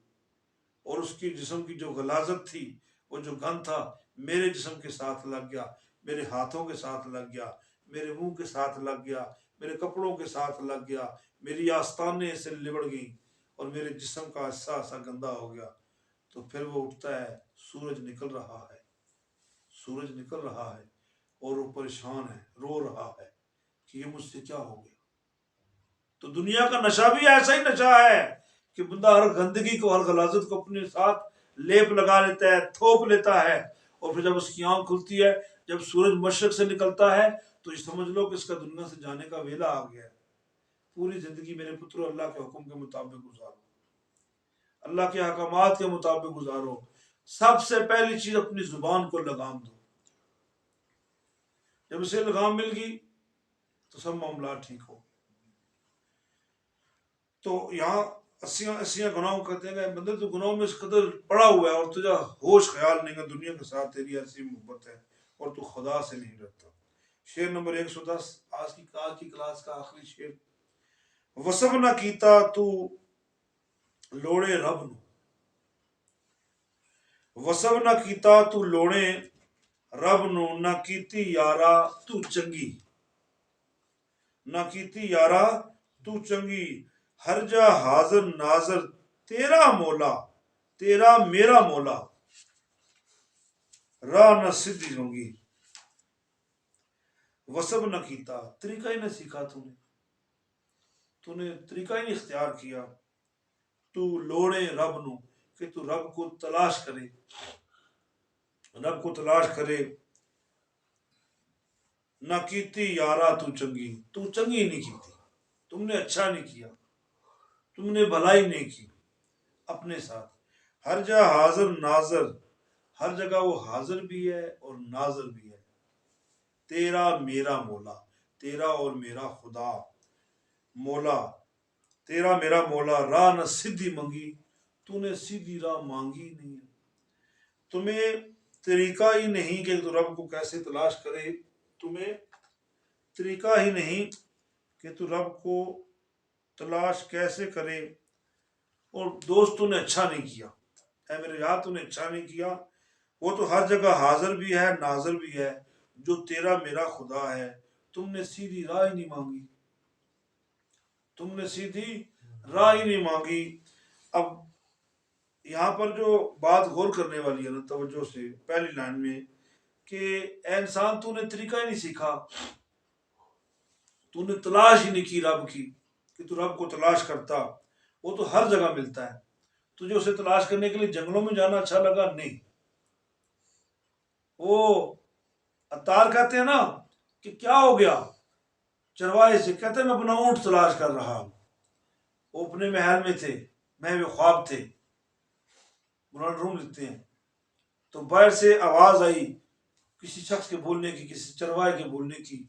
اور اس کی جسم کی جو غلاظت تھی، وہ جو گند تھا، میرے جسم کے ساتھ لگ گیا، میرے ہاتھوں کے ساتھ لگ گیا، میرے منہ کے ساتھ لگ گیا، میرے کپڑوں کے ساتھ لگ گیا، میری آستانے سے لبڑ گئیں اور میرے جسم کا حصہ سا گندا ہو گیا۔ تو پھر وہ اٹھتا ہے، سورج نکل رہا ہے، سورج نکل رہا ہے، اور وہ پریشان ہے، رو رہا ہے کہ یہ مجھ سے کیا ہو گیا۔ تو دنیا کا نشہ بھی ایسا ہی نشہ ہے کہ بندہ ہر گندگی کو، ہر غلاظت کو اپنے ساتھ لیپ لگا لیتا ہے، تھوپ لیتا ہے، اور پھر جب اس کی آنکھ کھلتی ہے، جب سورج مشرق سے نکلتا ہے، تو یہ سمجھ لو کہ اس کا دنیا سے جانے کا ویلا آ گیا ہے۔ پوری زندگی میرے پترو اللہ کے حکم کے مطابق گزارو، اللہ کے احکامات کے مطابق گزارو۔ سب سے پہلی چیز اپنی زبان کو لگام دو، جب اسے لگام مل گئی تو سب معاملات ٹھیک ہو۔ تو یہاں اسیاں گناہوں کہتے ہیں کہ بندے تو گناہوں میں اس قدر پڑا ہوا ہے اور تجھے ہوش خیال نہیں ہے، دنیا کے ساتھ تیری ایسی محبت ہے اور تو خدا سے نہیں ڈرتا۔ شعر نمبر 110، آج کی کلاس کا آخری شعر۔ وسب نہ کیتا تو لوڑے رب نو، وسب نہ کیتا تو لوڑے رب نو، نہ کیتی یارا تو چنگی، نہ کیتی یارا تو چنگی، ہر جا حاضر ناظر تیرا مولا، تیرا میرا مولا، راہ نہ سدھی ہونگی۔ وسب نہ کیتا، طریقہ ہی نہ سیکھا تو نے طریقہ ہی نہیں اختیار کیا، تو لوڑے رب نو، کہ تو رب کو تلاش کرے، رب کو تلاش کرے۔ نہ کیتی یارا تو چنگی، تو چنگی نہیں کیتی، تم نے اچھا نہیں کیا، تم نے بھلائی نہیں کی اپنے ساتھ۔ ہر جا حاضر ناظر، ہر جگہ وہ حاضر بھی ہے اور ناظر بھی ہے۔ تیرا میرا مولا، تیرا اور میرا خدا مولا، تیرا میرا مولا، راہ نہ سیدھی منگی، تو نے سیدھی راہ مانگی نہیں ہے۔ تمہیں طریقہ ہی نہیں کہ تو رب کو کیسے تلاش کرے، تمہیں طریقہ ہی نہیں کہ تو رب کو تلاش کیسے کرے، اور دوست تو نے اچھا نہیں کیا، اے میرے یار تو نے اچھا نہیں کیا۔ وہ تو ہر جگہ حاضر بھی ہے، ناظر بھی ہے، جو تیرا میرا خدا ہے۔ تم نے سیدھی راہ ہی نہیں مانگی، تم نے سیدھی راہ ہی نہیں مانگی۔ اب یہاں پر جو بات غور کرنے والی ہے نا توجہ سے، پہلی لائن میں کہ اے انسان تو نے طریقہ ہی نہیں سیکھا، تو نے تلاش ہی نہیں کی رب کی، کہ تو رب کو تلاش کرتا، وہ تو ہر جگہ ملتا ہے۔ تجھے اسے تلاش کرنے کے لیے جنگلوں میں جانا اچھا لگا؟ نہیں۔ وہ عطار کہتے ہیں نا کہ کیا ہو گیا چرواہے سے، کہتے ہیں میں اپنا اونٹ تلاش کر رہا ہوں۔ وہ اپنے محل میں تھے، میں وہ خواب تھے، مولانا روم لکھتے ہیں۔ تو باہر سے آواز آئی کسی شخص کے بولنے کی، کسی چرواہے کے بولنے کی،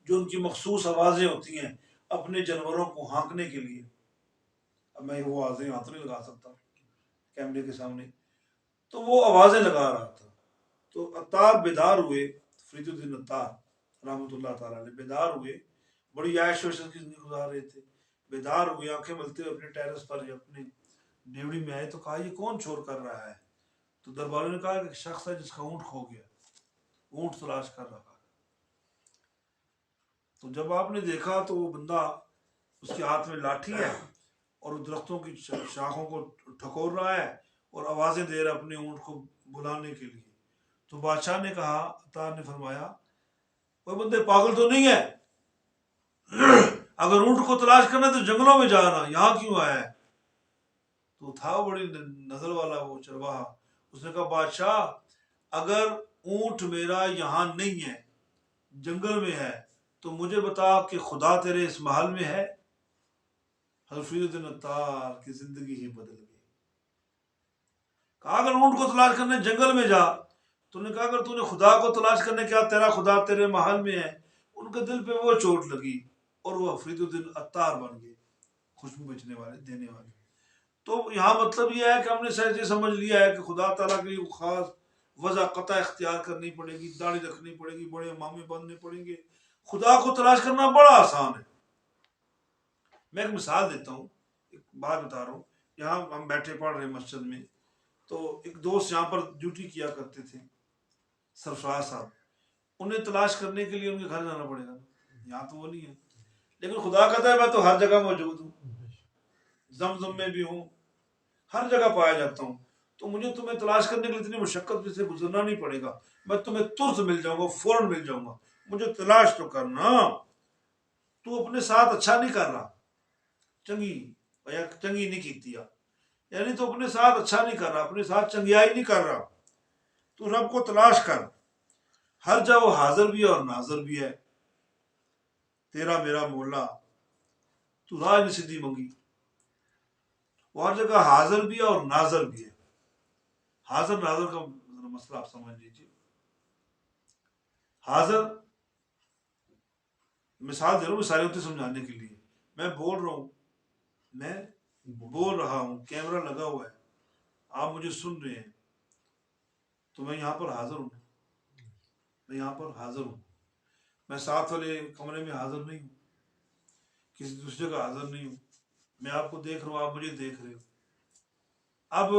جو ان کی مخصوص آوازیں ہوتی ہیں اپنے جانوروں کو ہانکنے کے لیے۔ اب میں وہ آوازیں ہاتھ نہیں لگا سکتا کیمرے کے سامنے، تو وہ آوازیں لگا رہا تھا۔ تو عطار بیدار ہوئے، فرید الدین عطار رحمۃ اللہ تعالیٰ علیہ بیدار ہوئے، بڑی عیش و عشرت کی زندگی گزار رہے تھے، بیدار ہوئے آنکھیں ملتے ہوئے اپنے ٹیرس پر یا اپنے ڈیوڑی میں آئے، تو کہا یہ کون شور کر رہا ہے؟ تو درباروں نے کہا کہ ایک شخص ہے جس کا اونٹ کھو گیا، اونٹ تلاش کر رہا ہے۔ تو جب آپ نے دیکھا تو وہ بندہ، اس کے ہاتھ میں لاٹھی ہے اور درختوں کی شاخوں کو ٹھکور رہا ہے اور آوازیں دے رہا ہے اپنے اونٹ کو بلانے کے لیے۔ تو بادشاہ نے کہا، عطار نے فرمایا وہ بندے پاگل تو نہیں ہے؟ اگر اونٹ کو تلاش کرنا تو جنگلوں میں جانا، یہاں کیوں آیا ہے؟ تو تھا بڑی نظر والا وہ چرواہا، اس نے کہا بادشاہ اگر اونٹ میرا یہاں نہیں ہے، جنگل میں ہے، تو مجھے بتا کہ خدا تیرے اس محل میں ہے؟ حضرت فرید الدین عطار کی زندگی ہی بدل گئی۔ کہا اگر اونٹ کو تلاش کرنے جنگل میں جا، تو نے کہا اگر تو نے خدا کو تلاش کرنے کیا، تیرا خدا تیرے محل میں ہے۔ ان کے دل پہ وہ چوٹ لگی اور وہ فرید الدین عطار بن گئے، خوشبو بیچنے والے، دینے والے۔ تو یہاں مطلب یہ ہے کہ ہم نے شاید یہ سمجھ لیا ہے کہ خدا تعالیٰ کے لیے خاص وضع قطع اختیار کرنی پڑے گی، داڑھی رکھنی پڑے گی، بڑے امامے باندھنے پڑیں گے. خدا کو تلاش کرنا بڑا آسان ہے. میں ایک مثال دیتا ہوں، ایک بات بتا رہا ہوں. یہاں ہم بیٹھے پڑھ رہے ہیں مسجد میں، تو ایک دوست یہاں پر ڈیوٹی کیا کرتے تھے، سرفراز صاحب. انہیں تلاش کرنے کے لیے ان کے گھر جانا پڑے گا. یہاں تو وہ نہیں ہے، لیکن خدا کہتا ہے میں تو ہر جگہ موجود ہوں، زمزم میں بھی ہوں، ہر جگہ پایا جاتا ہوں. تو مجھے تمہیں تلاش کرنے کے لیے اتنی مشقت سے گزرنا نہیں پڑے گا، میں تمہیں ترس مل جاؤں گا، فوراً مل جاؤں گا. مجھے تلاش تو کرنا. تو اپنے ساتھ اچھا نہیں کر رہا، چنگی یا چنگی نہیں کیتی، یعنی تو اپنے ساتھ اچھا نہیں کر رہا، اپنے ساتھ چنگیائی نہیں کر رہا. تو رب کو تلاش کر، ہر جگہ وہ حاضر بھی ہے اور ناظر بھی ہے. تیرا میرا مولا، تو راہ نہیں سیدھی منگی، وہ ہر جگہ حاضر بھی ہے اور ناظر بھی ہے. حاضر ناظر کا مسئلہ آپ سمجھ لیجیے. حاضر، مثال دے رہا ہوں سارے ہوتے سمجھانے کے لیے. میں بول رہا ہوں، میں بول رہا ہوں، کیمرہ لگا ہوا ہے، آپ مجھے سن رہے ہیں، تو میں یہاں پر حاضر ہوں. میں یہاں پر حاضر ہوں. میں ساتھ والے کمرے میں حاضر نہیں ہوں، کسی دوسرے کا حاضر نہیں ہوں. میں آپ کو دیکھ رہا ہوں، آپ مجھے دیکھ رہے ہو. اب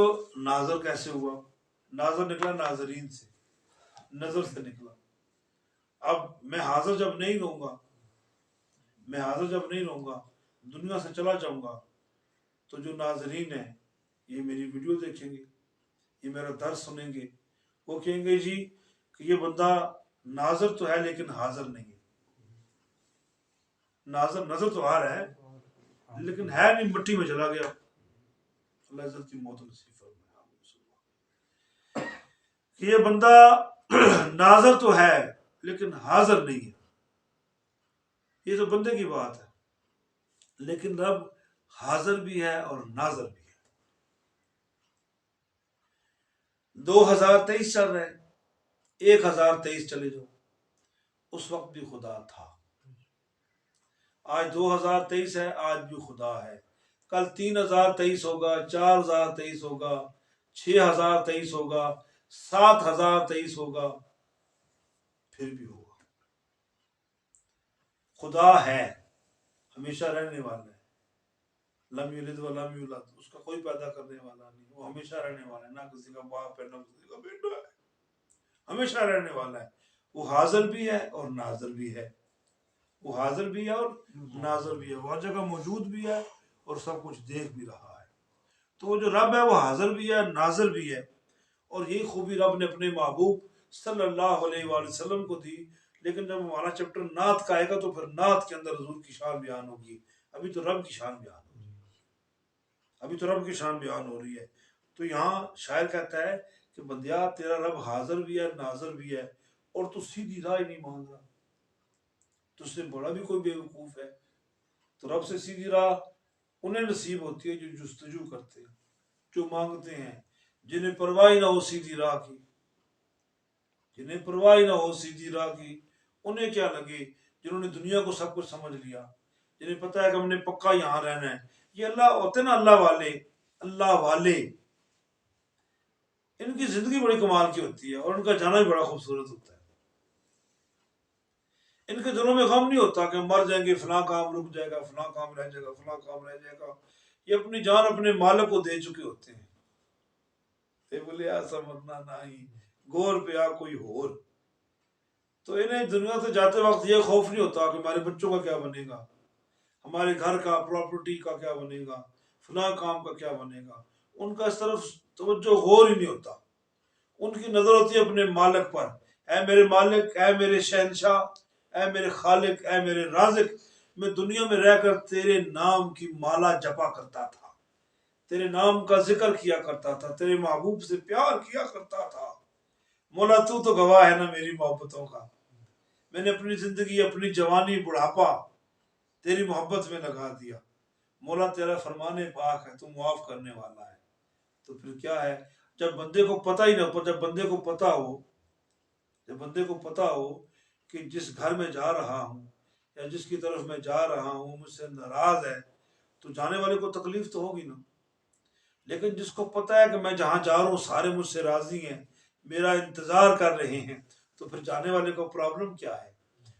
ناظر کیسے ہوا؟ ناظر نکلا ناظرین سے، نظر سے نکلا. اب میں حاضر جب نہیں رہوں گا، میں حاضر جب نہیں رہوں گا، دنیا سے چلا جاؤں گا، تو جو ناظرین ہیں یہ میری ویڈیو دیکھیں گے، یہ میرا درس سنیں گے. وہ کہیں گے جی کہ یہ بندہ ناظر تو ہے لیکن حاضر نہیں ہے. ناظر نظر تو آ رہا ہے لیکن ہے نہیں، مٹی میں چلا گیا. اللہ عزت کی موت نصیب فرمائے. کہ یہ بندہ ناظر تو ہے لیکن حاضر نہیں ہے. یہ تو بندے کی بات ہے، لیکن رب حاضر بھی ہے اور ناظر بھی ہے. 2023 چل رہے ہیں، 1023 چلے جاؤ، اس وقت بھی خدا تھا. آج 2023 ہے، آج بھی خدا ہے. کل 3023 ہوگا، 4023 ہوگا، 6023 ہوگا، 7023 ہوگا، پھر بھی ہوگا. خدا ہے، ہمیشہ رہنے والا ہے. لم یلد ولم یولد، اس کا کوئی پیدا کرنے والا نہیں. وہ ہمیشہ رہنے والا ہے، نہ کسی کا باپ ہے نہ کسی کا بیٹا ہے، ہمیشہ رہنے والا ہے. وہ حاضر بھی ہے اور ناظر بھی ہے. وہ حاضر بھی ہے اور ناظر بھی ہے. وہ ہر جگہ موجود بھی ہے اور سب کچھ دیکھ بھی رہا ہے. تو وہ جو رب ہے وہ حاضر بھی ہے، ناظر بھی ہے. اور یہی خوبی رب نے اپنے محبوب صلی اللہ علیہ وآلہ وسلم کو دی. لیکن جب ہمارا چیپٹر نعت کا آئے گا تو پھر نعت کے اندر حضور کی شان بیان ہوگی. ابھی تو رب کی شان بیان ہو رہی ہے، ابھی تو رب کی شان بیان ہو رہی ہے. تو یہاں شاعر کہتا ہے کہ بندیا تیرا رب حاضر بھی ہے، ناظر بھی ہے، اور تو سیدھی راہ نہیں مانگ رہا. تجھ سے بڑا بھی کوئی بیوقوف ہے. تو رب سے سیدھی راہ انہیں نصیب ہوتی ہے جو جستجو کرتے ہیں، جو مانگتے ہیں، جنہیں پرواہ نہ ہو سیدھی راہ کی. جنہیں پرواہ نہ ہو سیدھی راہ کی، انہیں کیا لگے جنہوں نے دنیا کو سب کچھ سمجھ لیا، جنہیں پتہ ہے کہ ہم نے پکا یہاں رہنا ہے. یہ اللہ ہوتے نا، اللہ والے، اللہ والے، ان کی زندگی بڑی کمال کی ہوتی ہے اور ان کا جانا بھی بڑا خوبصورت ہوتا ہے. ان کے دلوں میں غم نہیں ہوتا کہ ہم مر جائیں گے، فلاں کام رک جائے گا، فلاں کام رہ جائے گا، فلاں کام رہ جائے گا. یہ اپنی جان اپنے مالک کو دے چکے ہوتے ہیں. تے بولے ایسا مرنا نہیں، گور پہ آ کوئی ہور. تو انہیں دنیا سے جاتے وقت یہ خوف نہیں ہوتا کہ ہمارے بچوں کا کیا بنے گا، ہمارے گھر کا، پراپرٹی کا کیا بنے گا، فلاں کام کا کیا بنے گا. ان کا اس طرف توجہ غور ہی نہیں ہوتا. ان کی نظر ہوتی ہے اپنے مالک پر. اے میرے مالک، اے میرے شہنشاہ، اے میرے خالق، اے میرے رازق، میں دنیا میں رہ کر تیرے نام کی مالا جپا کرتا تھا، تیرے نام کا ذکر کیا کرتا تھا، تیرے محبوب سے پیار کیا کرتا تھا. مولا تو گواہ ہے نا میری محبتوں کا. میں نے اپنی زندگی، اپنی جوانی، بڑھاپا تیری محبت میں لگا دیا. مولا تیرا فرمان پاک ہے، تو معاف کرنے والا ہے. تو پھر کیا ہے، جب بندے کو پتہ ہی نہ، جب بندے کو پتہ ہو، جب بندے کو پتہ ہو کہ جس گھر میں جا رہا ہوں یا جس کی طرف میں جا رہا ہوں مجھ سے ناراض ہے، تو جانے والے کو تکلیف تو ہوگی نا. لیکن جس کو پتہ ہے کہ میں جہاں جا رہا ہوں سارے مجھ سے راضی ہیں، میرا انتظار کر رہے ہیں، تو پھر جانے والے کو پرابلم کیا ہے؟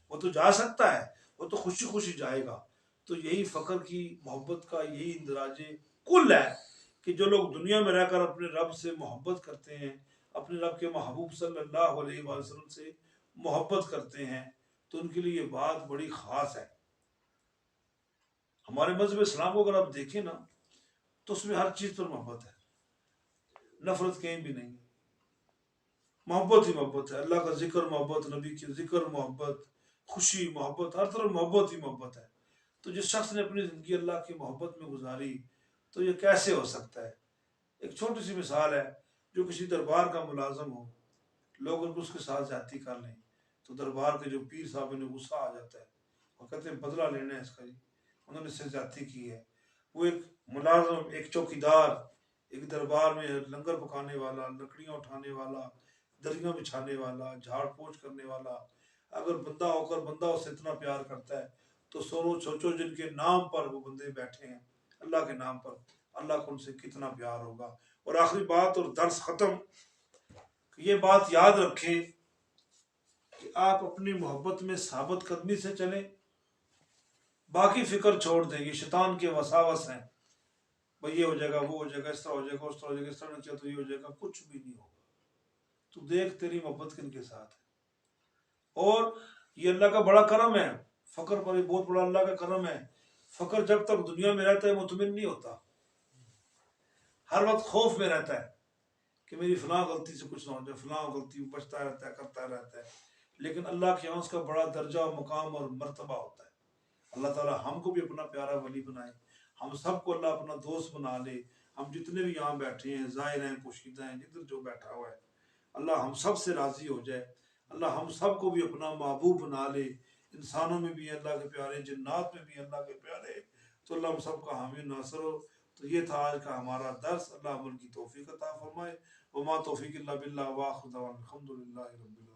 وہ تو جا سکتا ہے، وہ تو خوشی خوشی جائے گا۔ تو یہی فقر کی محبت کا یہی اندراج کل ہے کہ جو لوگ دنیا میں رہ کر اپنے رب سے محبت کرتے ہیں، اپنے رب کے محبوب صلی اللہ علیہ وآلہ وسلم سے محبت کرتے ہیں، تو ان کے لیے یہ بات بڑی خاص ہے۔ ہمارے مذہب اسلام کو اگر آپ دیکھیں نا تو اس میں ہر چیز پر محبت ہے، نفرت کہیں بھی نہیں، محبت ہی محبت ہے۔ اللہ کا ذکر محبت، نبی کی ذکر محبت، خوشی محبت، ہر طرف محبت ہی محبت ہے۔ تو جس شخص نے اپنی زندگی اللہ کی محبت میں گزاری تو یہ کیسے ہو سکتا ہے؟ ایک چھوٹی سی مثال ہے، جو کسی دربار کا ملازم ہو، لوگ ان کو اس کے ساتھ زیادتی کر لیں تو دربار کے جو پیر صاحب انہیں غصہ آ جاتا ہے، وہ کہتے ہیں بدلہ لینا ہے اس کا، جی انہوں نے اس سے زیادتی کی ہے۔ وہ ایک ملازم، ایک چوکیدار، ایک دربار میں لنگر پکانے والا، لکڑیاں اٹھانے والا، دریاں بچھانے والا، جھاڑ پوچھ کرنے والا، اگر بندہ ہو کر بندہ اسے اتنا پیار کرتا ہے تو سوچو جن کے نام پر وہ بندے بیٹھے ہیں، اللہ کے نام پر، اللہ کو ان سے کتنا پیار ہوگا۔ اور آخری بات اور درس ختم، یہ بات یاد رکھیں کہ آپ اپنی محبت میں ثابت قدمی سے چلیں، باقی فکر چھوڑ دیں، یہ شیطان کے وساوس ہیں، بھئی یہ ہو جائے گا، وہ ہو جائے گا، اس طرح ہو جائے گا، اس طرح ہو جائے گا، اس طرح نہیں کیا تو یہ ہو جائے گا، کچھ بھی نہیں ہوگا۔ تو دیکھ تیری محبت کن کے ساتھ ہے۔ اور یہ اللہ کا بڑا کرم ہے، فقر پر یہ بہت بڑا اللہ کا کرم ہے۔ فقر جب تک دنیا میں رہتا ہے مطمئن نہیں ہوتا، ہر وقت خوف میں رہتا ہے کہ میری فلاں غلطی سے کچھ نہ ہو جائے، فلاں غلطی بچتا رہتا ہے، کرتا رہتا ہے۔ لیکن اللہ کے یہاں اس کا بڑا درجہ و مقام اور مرتبہ ہوتا ہے۔ اللہ تعالیٰ ہم کو بھی اپنا پیارا ولی بنائے، ہم سب کو اللہ اپنا دوست بنا لے۔ ہم جتنے بھی یہاں بیٹھے ہیں، ظاہر ہیں، پوشیدہ ہیں، جدھر جو بیٹھا ہوا ہے، اللہ ہم سب سے راضی ہو جائے، اللہ ہم سب کو بھی اپنا محبوب بنا لے۔ انسانوں میں بھی اللہ کے پیارے، جنات میں بھی اللہ کے پیارے، تو اللہ ہم سب کا حامی ناصر ہو۔ تو یہ تھا آج کا ہمارا درس، اللہ عمل کی توفیق عطا فرمائے۔ وما توفیق اللہ باللہ، وآخر دعوانا الحمد للہ رب العالمین۔